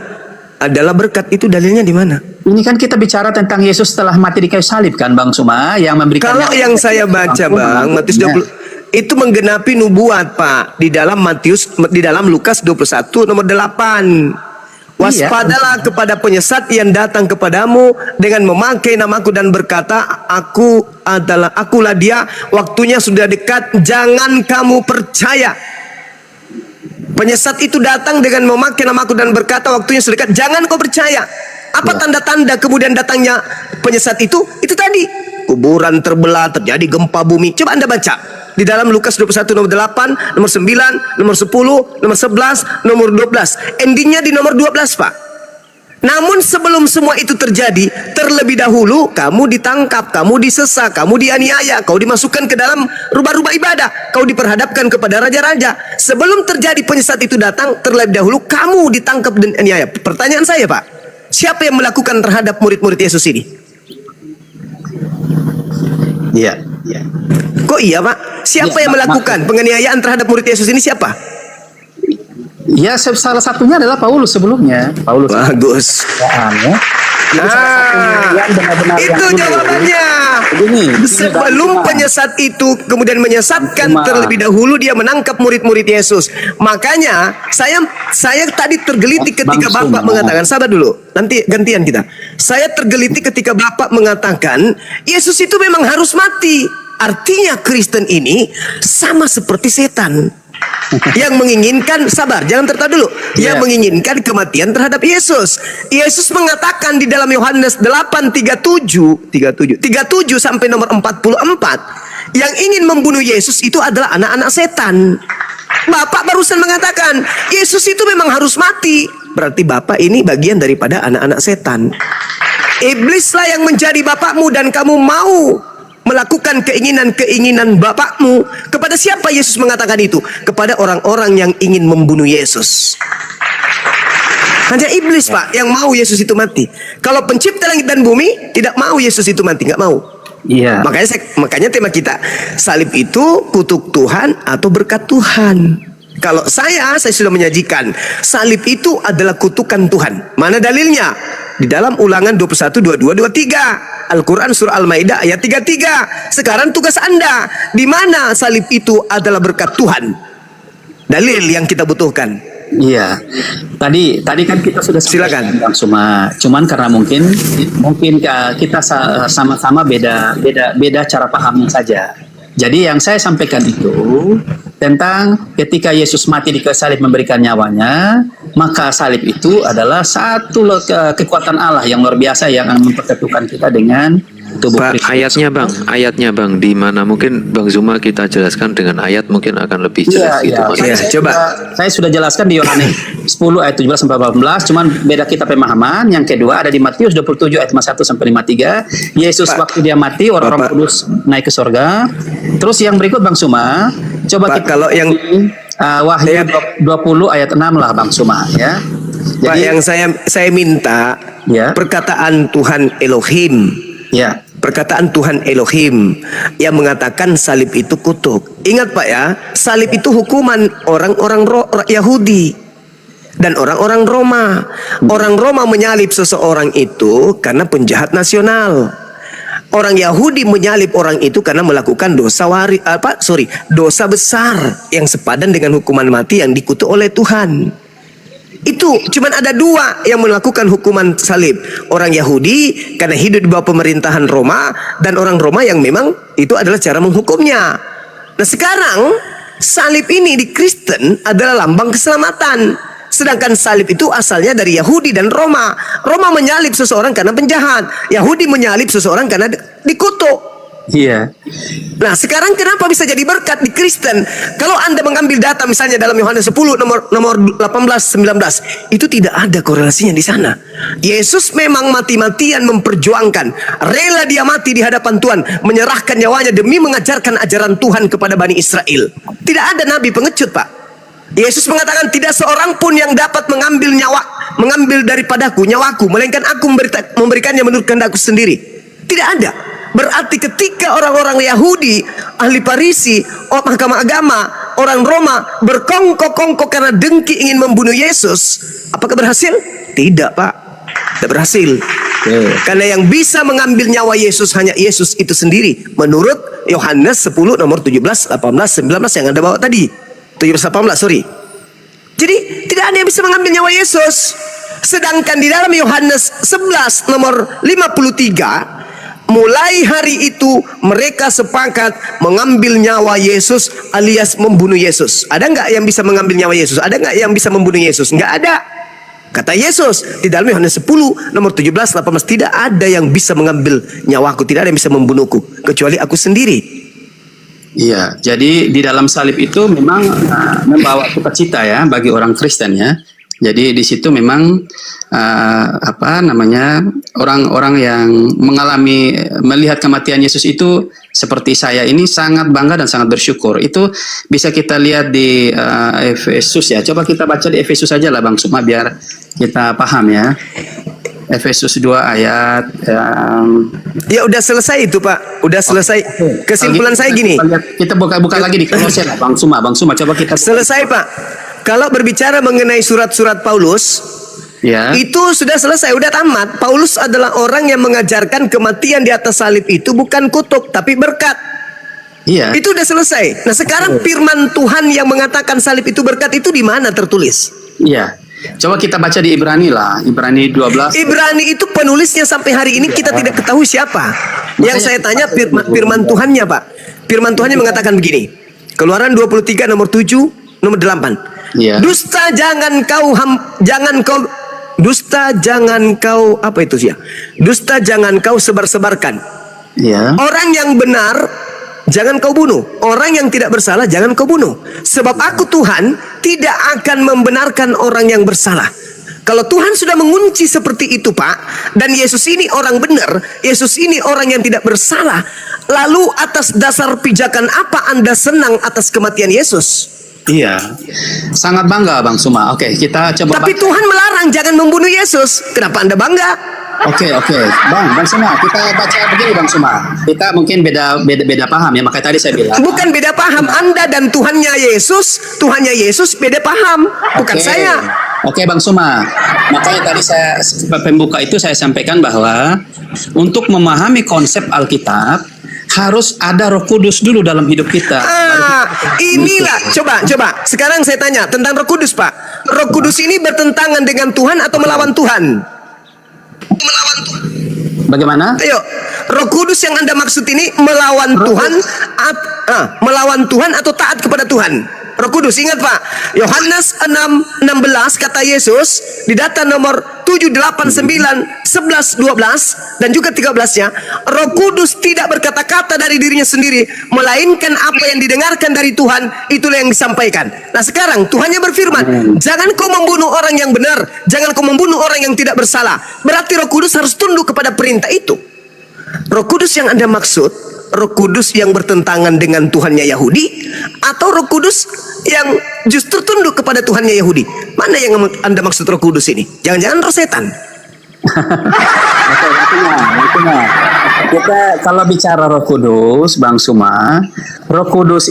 berkat? Itu dalilnya di mana? Ini kan kita bicara tentang Yesus setelah mati di kayu salib kan Bang Suma, yang memberikan. Kalau yang saya baca Bang, Matius 20 itu menggenapi nubuat Pak di dalam Lukas 21 nomor 8. Waspadalah kepada penyesat yang datang kepadamu dengan memakai namaku dan berkata, akulah dia, waktunya sudah dekat, jangan kamu percaya. Penyesat itu datang dengan memakai namaku dan berkata, waktunya sudah dekat, jangan kau percaya. Apa tanda-tanda kemudian datangnya penyesat itu? Itu tadi, kuburan terbelah, terjadi gempa bumi. Coba Anda baca di dalam Lukas 21 nomor 8, nomor 9, nomor 10, nomor 11, nomor 12. Endingnya di nomor 12 Pak. Namun sebelum semua itu terjadi, terlebih dahulu kamu ditangkap, kamu disesa, kamu dianiaya, kau dimasukkan ke dalam rumah-rumah ibadah, kau diperhadapkan kepada raja-raja. Sebelum terjadi penyesat itu datang, terlebih dahulu kamu ditangkap dan aniaya. Pertanyaan saya Pak, siapa yang melakukan terhadap murid-murid Yesus ini? Iya. Kok iya Pak? Siapa yang melakukan penganiayaan terhadap murid Yesus ini, siapa? Ya, salah satunya adalah Paulus sebelumnya. Paulus. Bagus. Ya. Nah, itu jawabannya. Sebelum penyesat itu kemudian menyesatkan, terlebih dahulu dia menangkap murid-murid Yesus. Makanya saya tadi tergelitik ketika Bapak mengatakan, sabar dulu, nanti gantian kita. Saya tergelitik ketika Bapak mengatakan Yesus itu memang harus mati. Artinya Kristen ini sama seperti setan yang menginginkan, sabar, jangan tertawa dulu, yang menginginkan kematian terhadap Yesus. Yesus mengatakan di dalam Yohanes 8:37 sampai nomor 44, yang ingin membunuh Yesus itu adalah anak-anak setan. Bapak barusan mengatakan Yesus itu memang harus mati. Berarti Bapak ini bagian daripada anak-anak setan. Iblislah yang menjadi bapakmu dan kamu mau melakukan keinginan-keinginan bapakmu. Kepada siapa Yesus mengatakan itu? Kepada orang-orang yang ingin membunuh Yesus. Hanya iblis Pak yang mau Yesus itu mati. Kalau pencipta langit dan bumi tidak mau Yesus itu mati, nggak mau. Iya. Makanya tema kita, salib itu kutuk Tuhan atau berkat Tuhan. Kalau saya sudah menyajikan salib itu adalah kutukan Tuhan. Mana dalilnya? Di dalam Ulangan 21, 22, 23. Al-Quran surah Al-Maidah ayat 33. Sekarang tugas Anda, di mana salib itu adalah berkat Tuhan. Dalil yang kita butuhkan. Iya, tadi kan kita sudah Silakan. sampaikan, Bang Suma. Cuman karena mungkin kita sama-sama beda cara pahamnya saja. Jadi yang saya sampaikan itu tentang ketika Yesus mati di kayu salib memberikan nyawanya, maka salib itu adalah satu kekuatan Allah yang luar biasa yang akan mempersatukan kita dengan tubuh Pak, Kristus. ayatnya bang, di mana mungkin Bang Zuma kita jelaskan dengan ayat mungkin akan lebih jelas gitu Mas. Iya, coba. Saya sudah jelaskan di Yohanes 10 ayat 17 sampai 18, cuman beda kita pemahaman. Yang kedua ada di Matius 27 ayat 51 sampai 53. Yesus Pak, waktu dia mati, orang-orang Bapak. kudus naik ke surga. Terus yang berikut Bang Suma, coba Pak, kita kalau yang Wahyu Ya. 20 ayat 6 lah Bang Suma ya. Pak, yang saya minta Ya. perkataan Tuhan Elohim. Ya. Perkataan Tuhan Elohim yang mengatakan salib itu kutuk. Ingat Pak ya, salib itu hukuman orang-orang Yahudi dan orang-orang Roma. Orang Roma menyalib seseorang itu karena penjahat nasional. Orang Yahudi menyalib orang itu karena melakukan dosa besar yang sepadan dengan hukuman mati yang dikutuk oleh Tuhan. Itu cuman ada dua yang melakukan hukuman salib. Orang Yahudi karena hidup di bawah pemerintahan Roma, dan orang Roma yang memang itu adalah cara menghukumnya. Nah sekarang salib ini di Kristen adalah lambang keselamatan. Sedangkan salib itu asalnya dari Yahudi dan Roma. Roma menyalib seseorang karena penjahat. Yahudi menyalib seseorang karena dikutuk. Iya. Nah sekarang kenapa bisa jadi berkat di Kristen? Kalau Anda mengambil data misalnya dalam Yohanes 10 nomor 18-19, itu tidak ada korelasinya di sana. Yesus memang mati-matian memperjuangkan, rela dia mati di hadapan Tuhan, menyerahkan nyawanya demi mengajarkan ajaran Tuhan kepada Bani Israel. Tidak ada nabi pengecut Pak. Yesus mengatakan tidak seorang pun yang dapat mengambil daripadaku nyawaku, melainkan aku memberikannya menurut kehendakku sendiri. Tidak ada. Berarti ketika orang-orang Yahudi, ahli Farisi, mahkamah agama, orang Roma berkongkok-kongkok karena dengki ingin membunuh Yesus, apakah berhasil? Tidak Pak, tidak berhasil. Karena yang bisa mengambil nyawa Yesus hanya Yesus itu sendiri, menurut Yohanes 10 nomor 17, 18, 19 yang Anda bawa tadi. 17, 18, sorry. Jadi tidak ada yang bisa mengambil nyawa Yesus. Sedangkan di dalam Yohanes 11 nomor 53, mulai hari itu mereka sepakat mengambil nyawa Yesus alias membunuh Yesus. Ada nggak yang bisa mengambil nyawa Yesus? Ada nggak yang bisa membunuh Yesus? Nggak ada. Kata Yesus di dalam Yohanes 10 nomor 17, 18, tidak ada yang bisa mengambil nyawaku, tidak ada yang bisa membunuhku kecuali aku sendiri. Iya, jadi di dalam salib itu memang membawa sukacita ya bagi orang Kristen ya. Jadi di situ memang orang-orang yang melihat kematian Yesus itu seperti saya ini sangat bangga dan sangat bersyukur. Itu bisa kita lihat di Efesus ya. Coba kita baca di Efesus aja lah Bang Suma biar kita paham ya. Efesus 2 ayat Ya udah selesai itu Pak, udah selesai. Kesimpulan saya gini. Kita buka lagi di Kolose lah Bang Suma coba kita Selesai Pak. Kalau berbicara mengenai surat-surat Paulus, ya. itu sudah selesai, udah tamat. Paulus adalah orang yang mengajarkan kematian di atas salib itu bukan kutuk, tapi berkat. Iya. Itu udah selesai. Nah sekarang firman Tuhan yang mengatakan salib itu berkat itu di mana tertulis? Iya. Coba kita baca di Ibrani lah, Ibrani 12. Ibrani itu penulisnya sampai hari ini kita tidak ketahui siapa. Yang saya tanya firman Tuhannya Pak. Firman Tuhannya mengatakan begini. Keluaran 23 nomor 7, nomor 8. Iya. Dusta jangan kau sebar-sebarkan. Iya. Orang yang benar jangan kau bunuh, orang yang tidak bersalah jangan kau bunuh. Sebab aku Tuhan tidak akan membenarkan orang yang bersalah. Kalau Tuhan sudah mengunci seperti itu Pak, dan Yesus ini orang benar, Yesus ini orang yang tidak bersalah, lalu atas dasar pijakan apa Anda senang atas kematian Yesus? Iya. Sangat bangga Bang Suma. Oke, kita coba. Tapi Tuhan melarang jangan membunuh Yesus. Kenapa Anda bangga? Oke. Bang Suma, kita baca begini Bang Suma. Kita mungkin beda paham ya, makanya tadi saya bilang. Bukan beda paham, Anda dan Tuhannya Yesus beda paham, bukan Oke. saya. Oke Bang Suma, makanya tadi saya pembuka itu saya sampaikan bahwa untuk memahami konsep Alkitab harus ada Roh Kudus dulu dalam hidup kita. Inilah coba. Sekarang saya tanya tentang Roh Kudus, Pak. Roh Kudus ini bertentangan dengan Tuhan atau melawan Tuhan? Bagaimana? Ayo, Roh Kudus yang Anda maksud ini melawan Tuhan, melawan Tuhan atau taat kepada Tuhan? Roh Kudus, ingat Pak, Yohanes 6:16 kata Yesus di data nomor 7, 8, 9, 11, 12 dan juga 13-nya, Roh Kudus tidak berkata-kata dari dirinya sendiri, melainkan apa yang didengarkan dari Tuhan, itulah yang disampaikan. Nah sekarang Tuhannya berfirman, jangan kau membunuh orang yang benar, jangan kau membunuh orang yang tidak bersalah. Berarti Roh Kudus harus tunduk kepada perintah itu. Roh Kudus yang Anda maksud, Roh Kudus yang bertentangan dengan Tuhannya Yahudi, atau Roh Kudus yang justru tunduk kepada Tuhannya Yahudi? Mana yang Anda maksud Roh Kudus ini? Jangan-jangan roh setan? Oke, itunya. Kita kalau bicara Roh Kudus, Bang Suma, Roh Kudus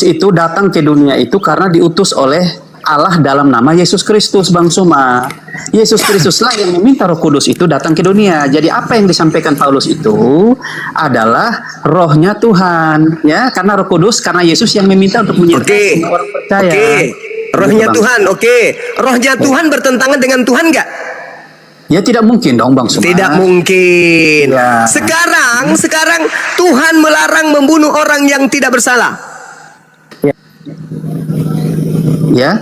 itu datang ke dunia itu karena diutus oleh Allah dalam nama Yesus Kristus, Bang Suma. Yesus Kristuslah yang meminta Roh Kudus itu datang ke dunia. Jadi apa yang disampaikan Paulus itu adalah rohnya Tuhan, ya, karena Roh Kudus, karena Yesus yang meminta untuk menyertai orang percaya. Rohnya Tuhan, rohnya Tuhan bertentangan dengan Tuhan nggak? Ya tidak mungkin dong Bang Suma. Tidak mungkin. Ya. Sekarang Tuhan melarang membunuh orang yang tidak bersalah. Ya.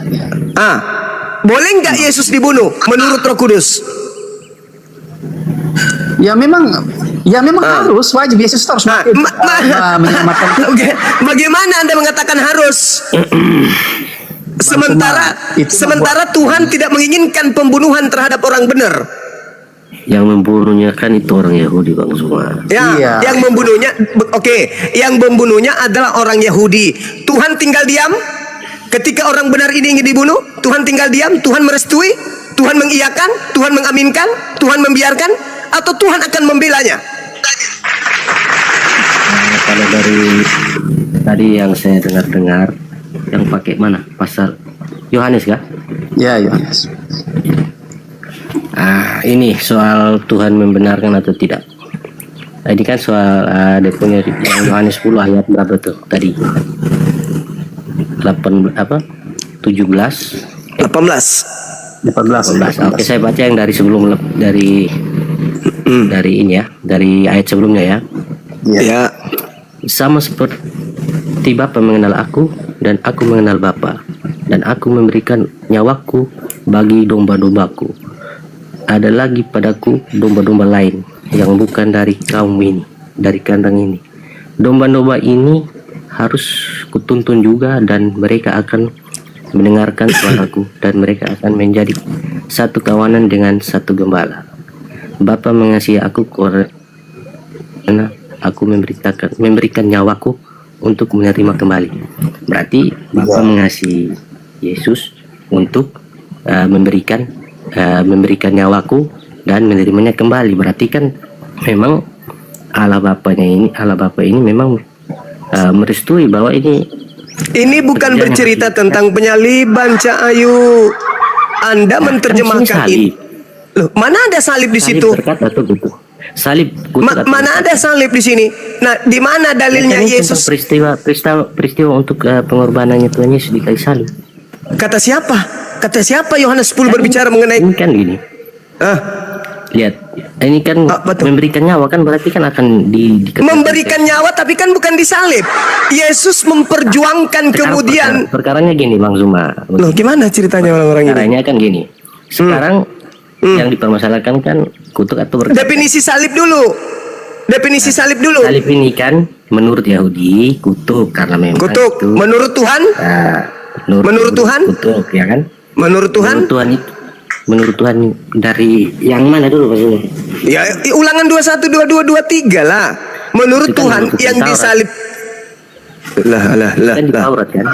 Boleh nggak Yesus dibunuh menurut Roh Kudus? Ya memang harus, wajib Yesus harus menyelamatkan. Oke. Bagaimana Anda mengatakan harus? Sementara Tuhan tidak menginginkan pembunuhan terhadap orang benar. Yang membunuhnya kan itu orang Yahudi, Bang Suma. Ya, Iya. yang membunuhnya adalah orang Yahudi. Tuhan tinggal diam ketika orang benar ini ingin dibunuh. Tuhan tinggal diam, Tuhan merestui, Tuhan mengiyakan, Tuhan mengaminkan, Tuhan membiarkan, atau Tuhan akan membelanya? Kalau dari tadi yang saya dengar yang pakai mana? Pasal Yohanes kah? Ya, Yohanes. Ini soal Tuhan membenarkan atau tidak. Ini kan soal dia punya yang Yohanes 10 ayat berapa tuh tadi? 17 18. Oke, saya baca yang dari sebelum dari ini ya, dari ayat sebelumnya ya. Ya. Sama seperti Bapa mengenal aku dan aku mengenal Bapa, dan aku memberikan nyawaku bagi domba-dombaku. Ada lagi padaku domba-domba lain yang bukan dari kaum ini, dari kandang ini. Domba-domba ini harus kutuntun juga, dan mereka akan mendengarkan suaraku, dan mereka akan menjadi satu kawanan dengan satu gembala. Bapa mengasihi aku karena aku memberikan nyawaku untuk menerima kembali. Berarti Bapa mengasihi Yesus untuk memberikan nyawaku dan menerimanya kembali. Berarti kan memang Allah Bapa ini memang merestui bahwa ini bukan bercerita tentang penyaliban, Cak Ayu. Anda menerjemahkan ini. Loh, mana ada salib di situ? Berkata tuh gitu. Salib. Mana ada salib di sini? Nah, di mana dalilnya Yesus? Peristiwa untuk pengorbanannya Tuhan Yesus di kayu salib. Kata siapa? Kata siapa Yohanes 10 berbicara mengenai? Ini kan gini. Lihat, ini kan memberikan nyawa kan berarti kan akan memberikan nyawa, tapi kan bukan disalib. Yesus memperjuangkan kemudian. Perkaranya gini, Bang Zuma. Loh, gimana ceritanya orang-orang ini? Caranya kan gini. Sekarang yang dipermasalahkan kan kutuk atau berkat. Definisi salib dulu. Salib ini kan menurut Yahudi kutuk karena memang kutuk. Itu, menurut Tuhan? Menurut Tuhan? Kutuk, ya kan? Menurut Tuhan? Menurut Tuhan dari yang mana dulu maksudnya? Ya, Ulangan 21, 22, 23 lah. Menurut Tuhan yang disalib. Lah. Kan di Taurat kan?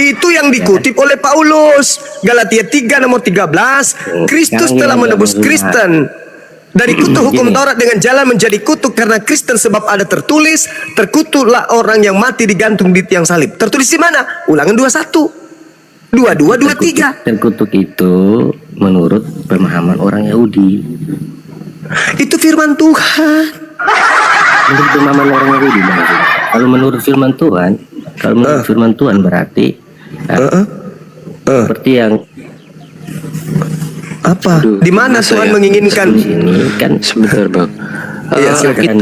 Itu yang dikutip oleh Paulus. Galatia 3 nomor 13. Kristus telah menebus Kristen dari kutuk hukum Taurat dengan jalan menjadi kutuk karena Kristen, sebab ada tertulis, terkutuklah orang yang mati digantung di tiang salib. Tertulis di mana? Ulangan 21. 22, 23. Terkutuk itu menurut pemahaman orang Yahudi. Itu firman Tuhan. Menurut pemahaman orang Yahudi, Bang. Kalau menurut firman Tuhan, firman Tuhan berarti seperti yang Apa? Aduh, Di mana masa Tuhan ya? menginginkan? di sini kan Sebentar bang. Iya, silakan.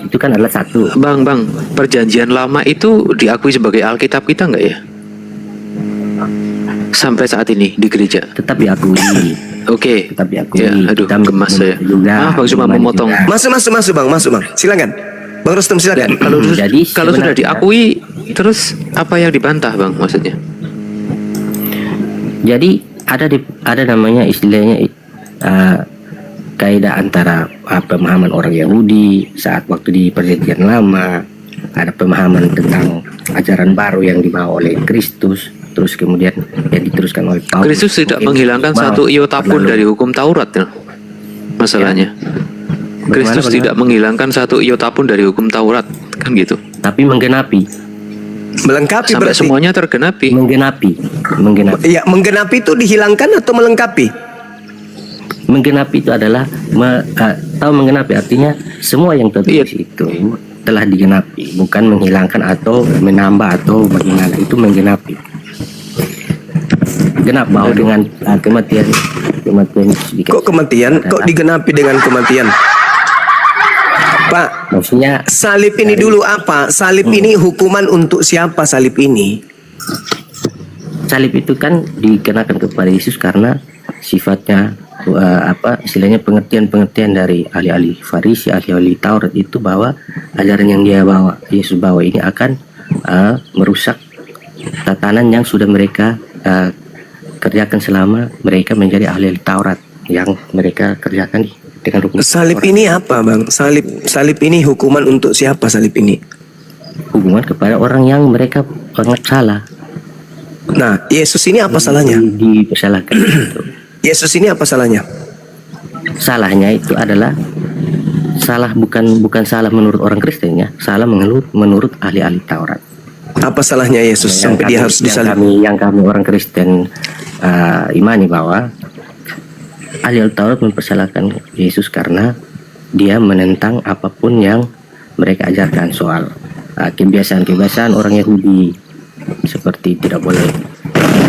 itu kan adalah satu. Bang, perjanjian lama itu diakui sebagai Alkitab kita nggak ya? Sampai saat ini di gereja. Tetap diakui. Oke. Tetap diakui. Ya, aduh, Kita gemas saya. juga. Bang cuma Iman memotong. juga. Masuk bang, silakan. Bang Rustem silakan. Jadi Kalau sudah sebenarnya- diakui, terus apa yang dibantah bang maksudnya? Jadi ada namanya istilahnya kaidah antara pemahaman orang Yahudi saat waktu di Perjanjian Lama, ada pemahaman tentang ajaran baru yang dibawa oleh Kristus, terus kemudian yang diteruskan oleh Paulus. Kristus tidak Mungkin menghilangkan bahwa satu iota pun terlalu- dari hukum Taurat ya. Masalahnya. Kristus Bagaimana? tidak menghilangkan satu iota pun dari hukum Taurat, kan gitu. tapi menggenapi. Melengkapi Sampai berarti. semuanya tergenapi. Menggenapi. Iya, menggenapi itu dihilangkan atau melengkapi? Menggenapi itu adalah tahu menggenapi artinya semua yang tertulis itu telah digenapi, bukan menghilangkan atau menambah atau bagaimana, itu menggenapi. Genap bahwa dengan kematian sedikit. Kok kematian? Kok digenapi dengan kematian? Pak, Maksudnya salib ini dulu apa? Salib ini hukuman untuk siapa salib ini? salib itu kan dikenakan kepada Yesus karena sifatnya istilahnya pengertian dari ahli-ahli Farisi, ahli-ahli Taurat itu bahwa ajaran yang Yesus bawa ini akan merusak tatanan yang sudah mereka kerjakan selama mereka menjadi ahli-ahli Taurat yang mereka kerjakan dengan hukum Salib Taurat. ini apa, Bang? Salib ini hukuman untuk siapa salib ini? Hubungan kepada orang yang mereka sangat salah, Nah, Yesus ini apa salahnya? dipersalahkan. Gitu. Yesus ini apa salahnya? Salahnya itu adalah salah bukan salah menurut orang Kristen ya, salah menurut ahli-ahli Taurat. Apa salahnya Yesus sampai dia harus disalib? Yang kami orang Kristen imani bahwa ahli Taurat mempersalahkan Yesus karena dia menentang apapun yang mereka ajarkan soal kebiasaan-kebiasaan orang Yahudi, seperti tidak boleh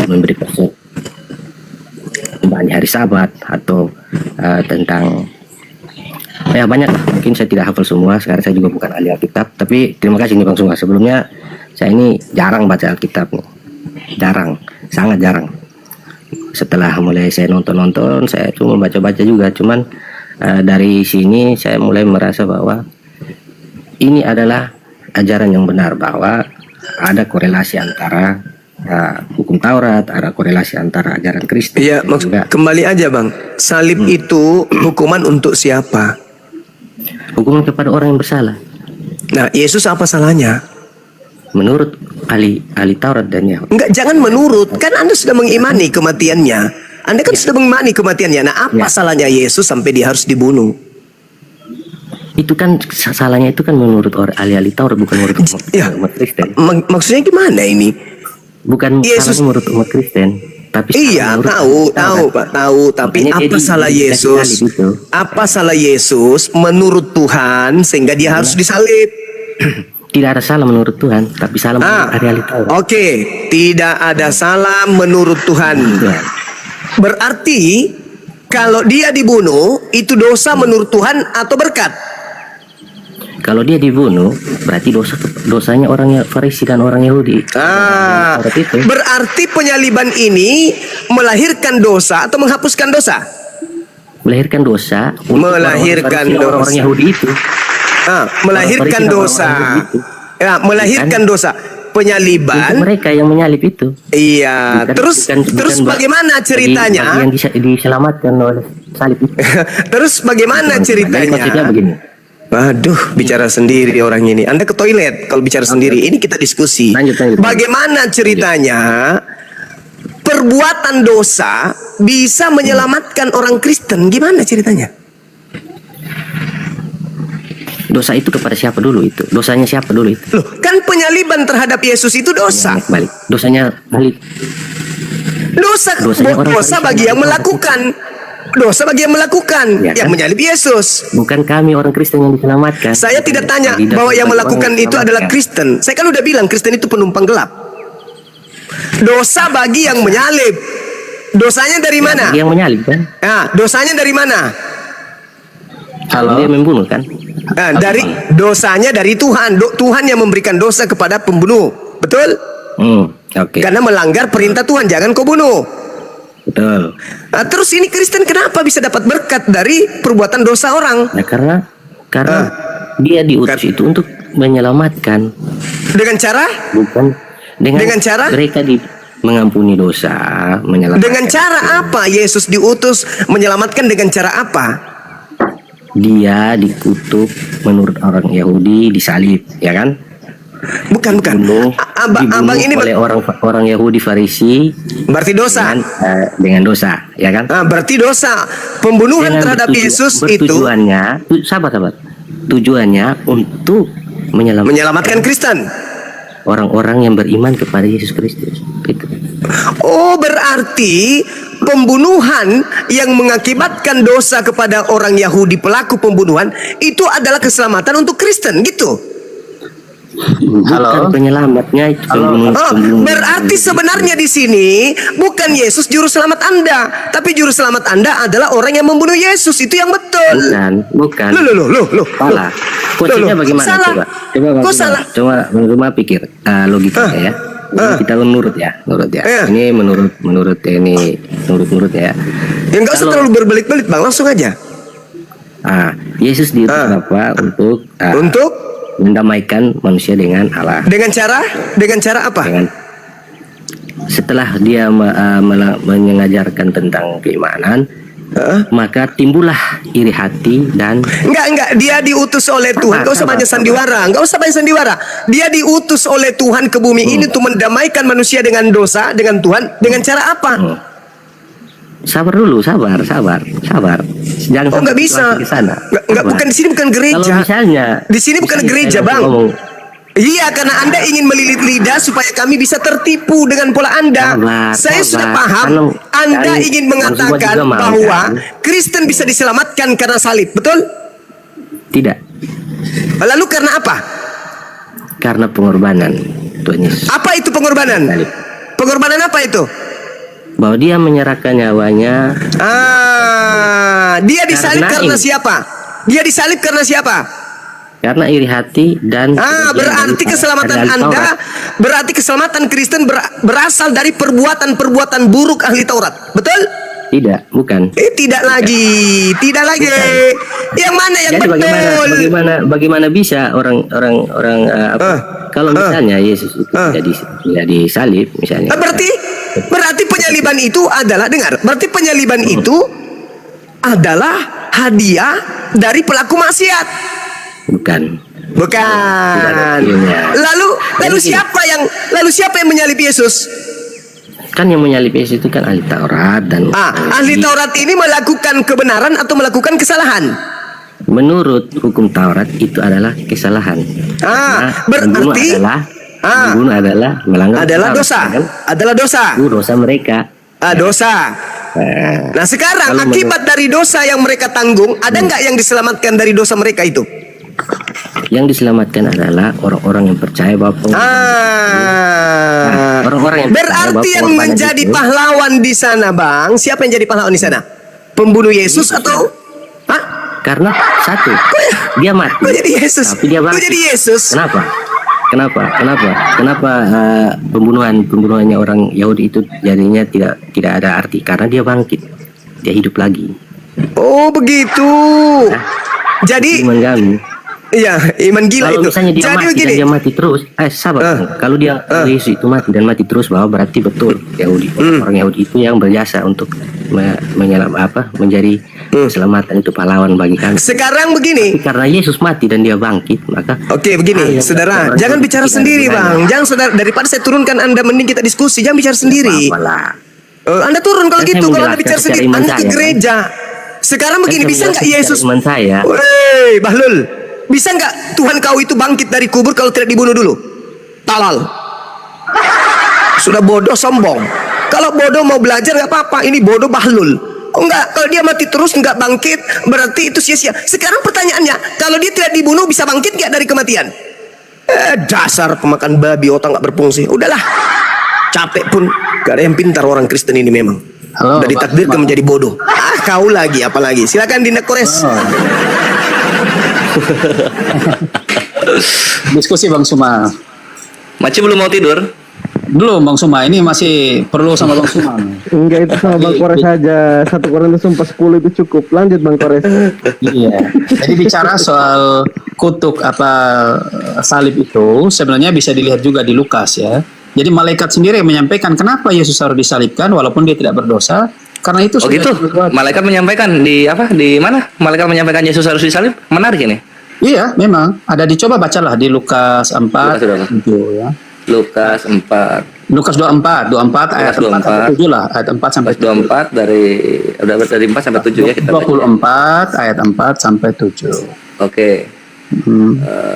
memberi persembahan di hari Sabat atau tentang banyak lah. Mungkin saya tidak hafal semua, sekarang saya juga bukan ahli Alkitab, tapi terima kasih nih Bang Sunga. Sebelumnya saya ini jarang baca Alkitab nih. Sangat jarang. Setelah mulai saya nonton, saya cuma baca-baca juga. Cuman dari sini saya mulai merasa bahwa ini adalah ajaran yang benar, bahwa ada korelasi antara hukum Taurat, ada korelasi antara ajaran Kristen. Iya, juga kembali aja, Bang. Salib itu hukuman untuk siapa? hukuman kepada orang yang bersalah. Nah, Yesus apa salahnya? Menurut ahli Taurat dan Yahudi. Enggak, jangan menurut. Kan Anda sudah mengimani kematiannya. Anda kan sudah mengimani kematiannya. Nah, apa salahnya Yesus sampai dia harus dibunuh? Itu kan salahnya itu kan menurut ahli Taurat, bukan menurut Ya. umat Kristen. Maksudnya gimana ini? Bukan Yesus- salahnya menurut umat Kristen, tapi Iya, menurut tahu, ahli Taurat. Pak, tahu. Tapi Makanya apa dia salah dikasih Yesus? salib itu. Apa salah Yesus menurut Tuhan sehingga dia harus disalib? Tidak ada salah menurut Tuhan, tapi salah menurut ahli Taurat. Oke, tidak ada salah menurut Tuhan. Ya. Berarti kalau dia dibunuh itu dosa menurut Tuhan atau berkat? Kalau dia dibunuh, berarti dosanya orang Farisi dan orang Yahudi. Taurat itu Berarti penyaliban ini melahirkan dosa atau menghapuskan dosa? melahirkan dosa. Untuk Melahirkan orang-orang Farisi dan orang dosa. Yahudi itu. Melahirkan Orang Farisi dan dosa. orang Yahudi itu. Ya, melahirkan dosa. Untuk Penyaliban. mereka yang menyalib itu. Iya. Terus bagaimana ceritanya? Bagi yang diselamatkan oleh salib itu. Terus bagamana Jadi maksudnya ceritanya? begini. Waduh, bicara sendiri orang ini. Anda ke toilet kalau bicara sendiri. Ini kita diskusi. Lanjut. Bagaimana ceritanya perbuatan dosa bisa menyelamatkan orang Kristen? Gimana ceritanya? Dosa itu kepada siapa dulu itu? Dosanya siapa dulu itu? Loh, kan penyaliban terhadap Yesus itu dosa. Balik. Dosanya balik. Dosanya orang Dosa Kristen bagi yang melakukan. Dosa bagi yang melakukan, Ya yang kan? menyalib Yesus. Bukan kami orang Kristen yang diselamatkan. Saya tidak tanya Tidak bahwa yang sebagai melakukan orang itu adalah diselamatkan. Kristen. Saya kan udah bilang Kristen itu penumpang gelap. Dosa bagi yang menyalib. Dosanya dari mana? Bagi yang menyalib kan? Dosanya dari mana? Halo. Dia membunuh kan? Dari dosanya dari Tuhan. Tuhan yang memberikan dosa kepada pembunuh. Betul? Oke. Karena melanggar perintah Tuhan, jangan kau bunuh. Betul. Terus ini Kristen kenapa bisa dapat berkat dari perbuatan dosa orang? Ya karena dia diutus itu untuk menyelamatkan, Dengan cara? bukan Dengan cara? mereka mengampuni dosa, menyelamatkan. Dengan cara apa Yesus diutus menyelamatkan, dengan cara apa? Dia dikutuk menurut orang Yahudi, disalib, ya kan? Bukan. Dibunuh Abang ini oleh orang Yahudi Farisi berarti dosa. dengan dosa, ya kan? Berarti dosa. Pembunuhan Dengan terhadap Yesus itu bertujuannya, sabar. Tujuannya untuk menyelamatkan Kristen. orang-orang yang beriman kepada Yesus Kristus. Gitu. Oh, berarti pembunuhan yang mengakibatkan dosa kepada orang Yahudi, pelaku pembunuhan, itu adalah keselamatan untuk Kristen, gitu. Bukan penyelamatnya itu pembunuh. Berarti sebenarnya di sini bukan Yesus juru selamat Anda, tapi juru selamat Anda adalah orang yang membunuh Yesus. Itu yang betul. Bukan. Loh. Salah. Kuncinya bagaimana? Salah. Coba Kok salah? Coba pikir logikanya ya. Kita menurut ya. Iya. Ini menurut ya. Ya nggak usah terlalu berbelit-belit, Bang, langsung aja. Yesus diutus apa? Untuk mendamaikan manusia dengan Allah. Dengan cara apa? Setelah dia mengajarkan tentang keimanan, maka timbullah iri hati dan Enggak, dia diutus oleh Tuhan. Enggak usah banyak sandiwara. Dia diutus oleh Tuhan ke bumi ini untuk mendamaikan manusia dengan dosa, dengan Tuhan. Dengan cara apa? sabar dulu, sabar. Jangan Oh, nggak bisa. ke sana. Nggak, bukan di sini, bukan gereja. Kalau misalnya Di sini bukan gereja, Bang. Iya, karena Anda ingin melilit lidah supaya kami bisa tertipu dengan pola Anda. Saya sudah paham. Anda ingin mengatakan bahwa Kristen bisa diselamatkan karena salib, betul? Tidak, Lalu karena apa? karena pengorbanan Tuhan Yesus. Apa itu pengorbanan? Salib. Pengorbanan apa itu? Bahwa dia menyerahkan nyawanya. Dia disalib karena siapa? Dia disalib karena siapa? Karena iri hati dan berarti keselamatan Anda, berarti keselamatan Kristen berasal dari perbuatan-perbuatan buruk ahli Taurat. Betul? Tidak, bukan. Tidak lagi. Yang mana yang Jadi betul? bagaimana bisa orang kalau misalnya Yesus itu tidak disalib misalnya. Berarti penyaliban itu adalah, dengar. Berarti penyaliban itu adalah hadiah dari pelaku maksiat. Bukan. Lalu siapa yang menyalib Yesus? Kan yang menyalib Yesus itu kan ahli Taurat dan ahli Taurat ini melakukan kebenaran atau melakukan kesalahan? Menurut hukum Taurat itu adalah kesalahan. Berarti membunuh adalah melanggar dosa. Kan? Adalah dosa. Dosa mereka. Dosa. Nah, sekarang akibat dari dosa yang mereka tanggung, ada nggak yang diselamatkan dari dosa mereka itu? Yang diselamatkan adalah orang-orang yang percaya bahwa orang-orang yang berarti yang menjadi pahlawan di sana, Bang, siapa yang jadi pahlawan di sana? Pembunuh Yesus atau? Karena satu, dia mati. Kok jadi Yesus? Tapi dia bangkit. Kok jadi Yesus? Kenapa pembunuhannya orang Yahudi itu jadinya tidak ada arti karena dia bangkit, dia hidup lagi. Oh, begitu. Jadi iman kami. Iya, iman gila kalau itu. Misalnya dia jadi mati begini. dan dia mati terus. Sabar. Kalau dia Yesus itu mati dan mati terus, bahwa berarti betul Yahudi orang Yahudi itu yang berjasa untuk menjadi keselamatan, itu pahlawan bagi kami. Sekarang begini. Tapi karena Yesus mati dan dia bangkit, maka begini, saudara, jangan bicara sendiri, Bang. Jangan, saudara, daripada saya turunkan Anda, mending kita diskusi. Jangan bicara sendiri. Anda turun kalau gitu. Kalau Anda bicara sendiri, Anda ke gereja. Sekarang begini, bisa nggak Yesus? Woi, Bahlul. Bisa nggak Tuhan kau itu bangkit dari kubur kalau tidak dibunuh dulu? Talal. Sudah bodoh, sombong. Kalau bodoh mau belajar nggak apa-apa, ini bodoh bahlul. Oh enggak, kalau dia mati terus nggak bangkit, berarti itu sia-sia. Sekarang pertanyaannya, kalau dia tidak dibunuh bisa bangkit nggak dari kematian? Dasar pemakan babi, otak nggak berfungsi. Udahlah, capek pun gak ada yang pintar orang Kristen ini memang. Halo, Udah ditakdirkan menjadi bodoh. Kau lagi, apalagi. Silakan Dinda Kores. Diskusi Bang Suma. Maci belum mau tidur? Belum Bang Suma, ini masih perlu sama Bang Suma. Enggak, itu sama Bang Kores saja. 1 Korintus 4:10 itu cukup. Lanjut Bang Kores. Iya. Jadi bicara soal kutuk salib itu sebenarnya bisa dilihat juga di Lukas ya. Jadi malaikat sendiri yang menyampaikan kenapa Yesus harus disalibkan walaupun dia tidak berdosa. Karena itu Oh gitu. Malaikat menyampaikan di apa? Di mana? Malaikat menyampaikan Yesus harus disalib. Menarik ini. Iya, memang ada dicoba bacalah di Lukas 4 Lukas berapa? 7 ya. Lukas 4. Lukas 24 ayat 4 sampai 7 lah, ayat 4 sampai 24 dari 4 sampai 7 ya kita baca. 24 ayat 4 sampai 7. Oke.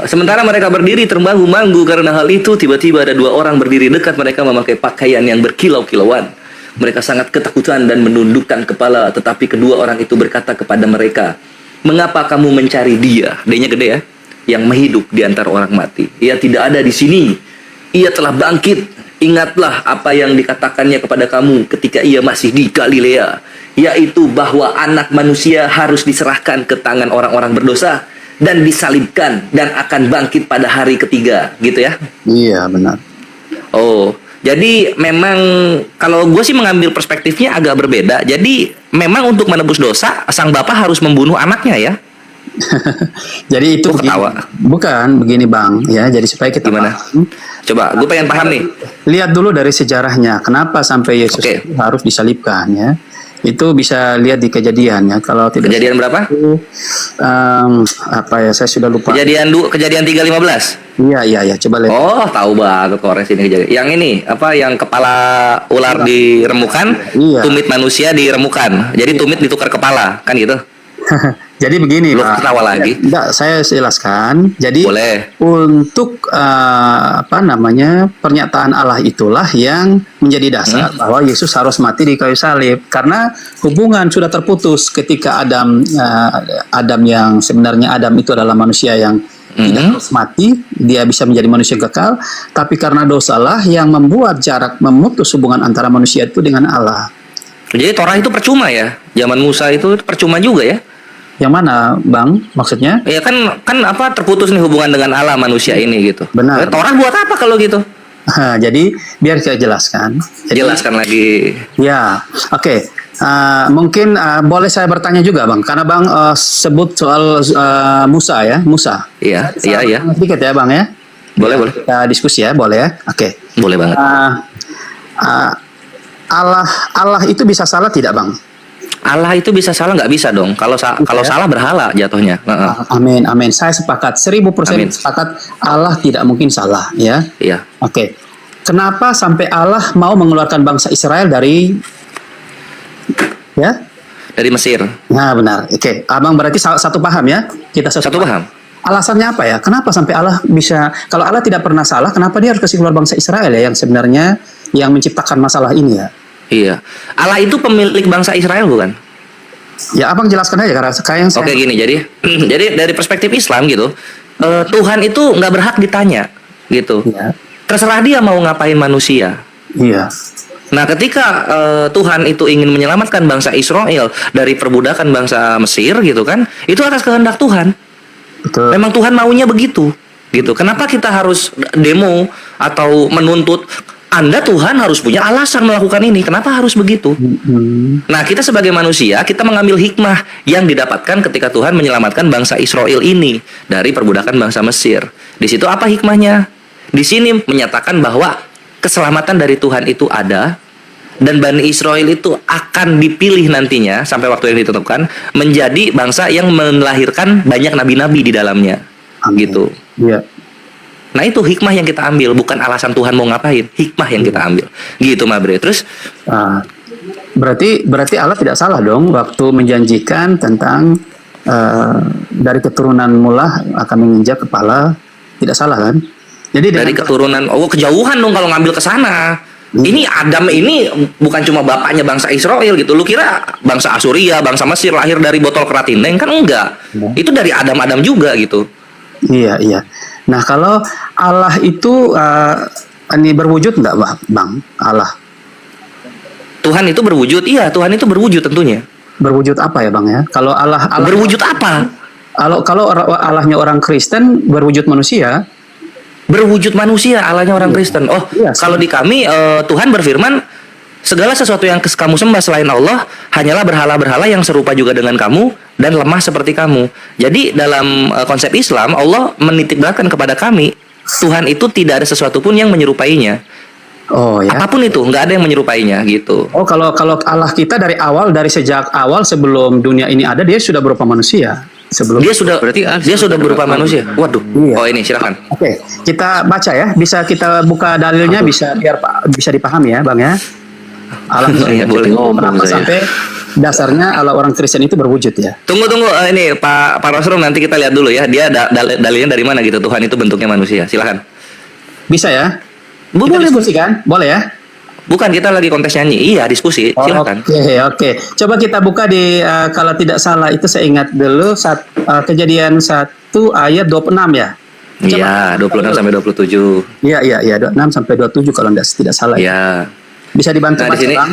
Sementara mereka berdiri terbanggu-banggu karena hal itu, tiba-tiba ada 2 orang berdiri dekat mereka memakai pakaian yang berkilau-kilauan. Mereka sangat ketakutan dan menundukkan kepala, tetapi kedua orang itu berkata kepada mereka, "Mengapa kamu mencari dia?" D-nya gede ya. Yang menghidup di antara orang mati. Ia tidak ada di sini. Ia telah bangkit. Ingatlah apa yang dikatakannya kepada kamu ketika ia masih di Galilea, yaitu bahwa anak manusia harus diserahkan ke tangan orang-orang berdosa dan disalibkan dan akan bangkit pada hari ketiga, gitu ya. Iya, benar. Oh, jadi memang kalau gue sih mengambil perspektifnya agak berbeda. Jadi memang untuk menebus dosa, sang bapak harus membunuh anaknya ya. Jadi itu begini, ketawa. bukan begini Bang ya. Jadi supaya kita Gimana? paham, Coba, gue pengen paham nih. lihat dulu dari sejarahnya kenapa sampai Yesus Oke. harus disalibkan ya. Itu bisa lihat di Kejadian ya. Kalau tidak Kejadian berapa? apa ya, saya sudah lupa. Kejadian 3:15. Iya, coba lihat. Oh, tahu banget Kores ini kejadian. Yang ini apa yang kepala ular diremukan, Iya. tumit manusia diremukan. Jadi tumit ditukar kepala, kan gitu. Jadi begini, Lu Pak. ketawa lagi. Enggak, saya jelaskan. Jadi Boleh. untuk pernyataan Allah itulah yang menjadi dasar bahwa Yesus harus mati di kayu salib karena hubungan sudah terputus ketika Adam yang sebenarnya Adam itu adalah manusia yang tidak harus mati, dia bisa menjadi manusia kekal, tapi karena dosalah yang membuat jarak, memutus hubungan antara manusia itu dengan Allah. Jadi Torah itu percuma ya. Zaman Musa itu percuma juga ya. Yang mana, Bang? Maksudnya? Ya kan apa terputus nih hubungan dengan Allah manusia ini gitu. Benar. Torah buat apa kalau gitu? Jadi biar saya jelaskan. Jadi, Jelaskan lagi. ya, oke. Mungkin boleh saya bertanya juga, Bang, karena Bang sebut soal Musa ya, Musa. Iya. Sedikit ya, Bang ya. Boleh. Kita diskusi ya, boleh ya. Oke. Boleh banget. Allah itu bisa salah tidak, Bang? Allah itu bisa salah nggak bisa dong. Kalau salah berhala jatuhnya. Amin. Saya sepakat 1000% Amin. sepakat Allah tidak mungkin salah ya. Iya. Oke. Kenapa sampai Allah mau mengeluarkan bangsa Israel dari Dari Mesir. Nah, benar. Oke. Abang berarti satu paham ya? Kita Satu paham. Alasannya apa ya? Kenapa sampai Allah bisa, kalau Allah tidak pernah salah, kenapa dia harus kasih keluar bangsa Israel ya yang sebenarnya yang menciptakan masalah ini ya? Iya. Allah itu pemilik bangsa Israel bukan? Ya, Abang jelaskan aja karena sekarang saya. Oke gini, jadi dari perspektif Islam gitu, Tuhan itu nggak berhak ditanya gitu. Iya. Terserah dia mau ngapain manusia. Iya. Nah, ketika Tuhan itu ingin menyelamatkan bangsa Israel dari perbudakan bangsa Mesir gitu kan, itu atas kehendak Tuhan. Betul. Memang Tuhan maunya begitu, gitu. Kenapa kita harus demo atau menuntut? Anda Tuhan harus punya alasan melakukan ini. Kenapa harus begitu? Nah, kita sebagai manusia, kita mengambil hikmah yang didapatkan ketika Tuhan menyelamatkan bangsa Israel ini dari perbudakan bangsa Mesir. Di situ apa hikmahnya? Di sini menyatakan bahwa keselamatan dari Tuhan itu ada, dan Bani Israel itu akan dipilih nantinya sampai waktu yang ditentukan menjadi bangsa yang melahirkan banyak nabi-nabi di dalamnya. Amin. Gitu. Iya. Nah, itu hikmah yang kita ambil, bukan alasan Tuhan mau ngapain, hikmah yang kita ambil. Gitu, Mabre. Terus Berarti Allah tidak salah dong waktu menjanjikan tentang dari keturunan mula akan menginjak kepala, tidak salah kan? Jadi dari keturunan, kejauhan dong kalau ngambil ke sana. Ini Adam ini bukan cuma bapaknya bangsa Israel gitu. Lu kira bangsa Asuria, bangsa Mesir lahir dari botol keratineng? Kan enggak. Itu dari Adam juga gitu. Iya, iya. Nah, kalau Allah itu ini berwujud enggak, Bang? Allah. Tuhan itu berwujud. Iya, Tuhan itu berwujud tentunya. Berwujud apa ya, Bang ya? Kalau Allah Berwujud apa? Kalau Allahnya orang Kristen berwujud manusia, Berwujud manusia, Allahnya orang Kristen. Oh, Iya, kalau di kami Tuhan berfirman, segala sesuatu yang kamu sembah selain Allah hanyalah berhala-berhala yang serupa juga dengan kamu dan lemah seperti kamu. Jadi dalam konsep Islam, Allah menitikberatkan kepada kami, Tuhan itu tidak ada sesuatu pun yang menyerupainya. oh ya. Apapun itu, nggak ada yang menyerupainya gitu. Oh, kalau Allah kita dari sejak awal sebelum dunia ini ada, dia sudah berupa manusia. Sebelum Dia sudah Berarti dia sudah berupa manusia. Waduh. Iya. Oh, ini silakan. Oke, kita baca ya. Bisa kita buka dalilnya, bisa biar bisa dipahami ya, Bang ya. Allah Iya, boleh. kenapa saya. sampai dasarnya Allah orang Kristen itu berwujud ya? Tunggu ini Pak Rosrum, nanti kita lihat dulu ya. Dia dalilnya dari mana gitu? Tuhan itu bentuknya manusia. Silakan. Bisa ya? Kita Boleh, diskusi kan? Boleh ya? Bukan, kita lagi kontes nyanyi. Iya, diskusi. Silakan. Oke. Coba kita buka di kalau tidak salah itu saya ingat dulu Kejadian 1 ayat 26 ya. Iya, 26 sampai 27. Iya, 26 sampai 27 kalau tidak salah. Iya. Bisa dibantu Nah, di Mas sini Bang?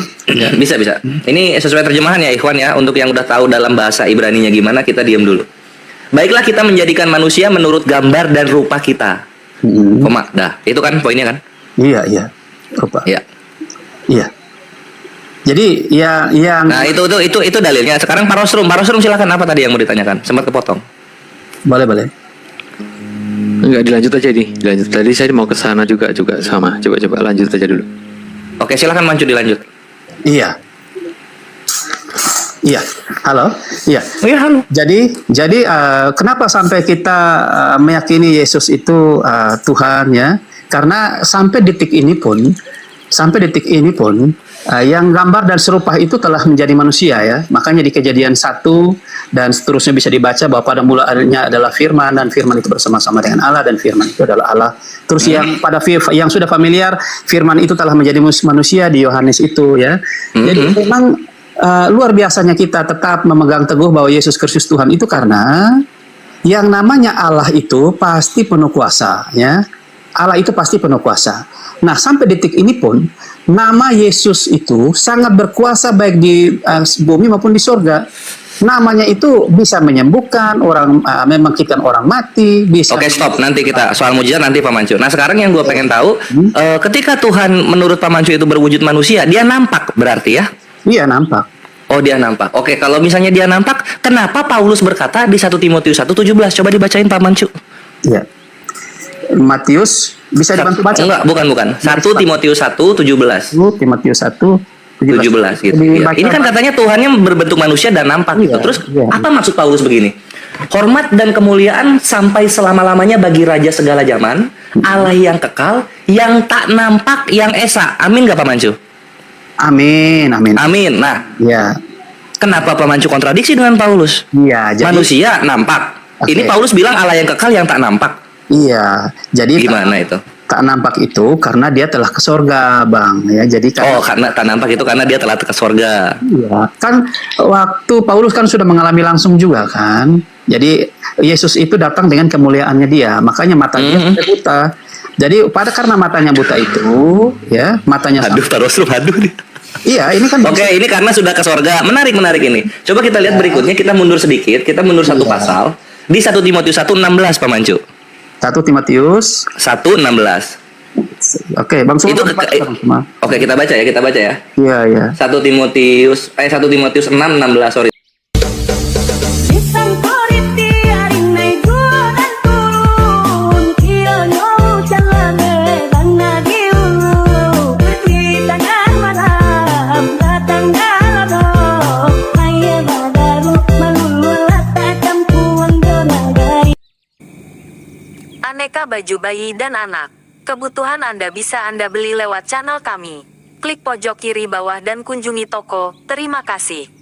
bisa. Ini sesuai terjemahan ya, Ikhwan ya. Untuk yang udah tahu dalam bahasa Ibraninya gimana, kita diam dulu. Baiklah, kita menjadikan manusia menurut gambar dan rupa kita. Koma, dah. Itu kan poinnya kan? Iya. Rupa. Iya. Iya. Jadi yang Nah, itu dalilnya. Sekarang Pak Rosrum silakan, apa tadi yang mau ditanyakan? Sempat kepotong. boleh. Enggak, dilanjut aja nih. Dilanjut. Tadi saya mau ke sana juga sama. Coba lanjut aja dulu. Oke, silakan Mancu dilanjut. Iya. Halo. Iya. Oh ya, halo. Jadi kenapa sampai kita meyakini Yesus itu Tuhan ya? Karena sampai detik ini pun yang gambar dan serupa itu telah menjadi manusia ya. Makanya di Kejadian 1 dan seterusnya bisa dibaca bahwa pada mulanya adalah firman, dan firman itu bersama-sama dengan Allah, dan firman itu adalah Allah. Terus yang sudah familiar, firman itu telah menjadi manusia di Yohanes itu ya. Jadi memang luar biasanya kita tetap memegang teguh bahwa Yesus Kristus Tuhan itu karena yang namanya Allah itu pasti penuh kuasa ya. Allah itu pasti penuh kuasa. Nah, sampai detik ini pun nama Yesus itu sangat berkuasa baik di bumi maupun di surga. Namanya itu bisa menyembuhkan orang, membangkitkan orang mati, bisa. Oke, stop. Nanti kita soal mujizat nanti Pak Mancu. Nah, sekarang yang gue pengen tahu, ketika Tuhan menurut Pak Mancu itu berwujud manusia, dia nampak berarti ya? Iya, nampak. Oh, dia nampak. Oke, kalau misalnya dia nampak, kenapa Paulus berkata di 1 Timotius 1:17? Coba dibacain Pak Mancu. Iya. Matius bisa dibantu baca? Enggak, bukan. 1 Timotius 1:17. Timotius 1:17 gitu. Ya. Ini kan katanya Tuhannya berbentuk manusia dan nampak gitu. Terus apa maksud Paulus begini? Hormat dan kemuliaan sampai selama-lamanya bagi Raja segala zaman, Allah yang kekal, yang tak nampak, yang esa. Amin nggak Pak Mancu? Amin. Amin. Nah, Ya. kenapa Pak Mancu kontradiksi dengan Paulus? Iya, jadi Manusia nampak. Oke. Ini Paulus bilang Allah yang kekal, yang tak nampak. iya. Jadi Gimana itu? tak nampak itu karena dia telah ke surga, Bang. Ya, jadi Oh, karena tak nampak itu karena dia telah ke surga. iya. Kan waktu Paulus kan sudah mengalami langsung juga kan. Jadi Yesus itu datang dengan kemuliaannya dia, makanya matanya sampai buta. Jadi karena matanya buta itu, ya, matanya Aduh, taruh nih. Iya, ini kan Oke, ini karena sudah ke surga. Menarik ini. Coba kita lihat berikutnya, kita mundur sedikit, kita mundur satu pasal di 1 Timotius 1:16 Pak Mancu. 1 Timotius 1:16. Oke, Bang Suma. Itu Oke, kita baca ya. Iya. 1 Timotius 6:16, sorry. Aneka baju bayi dan anak. Kebutuhan Anda bisa Anda beli lewat channel kami. Klik pojok kiri bawah dan kunjungi toko. Terima kasih.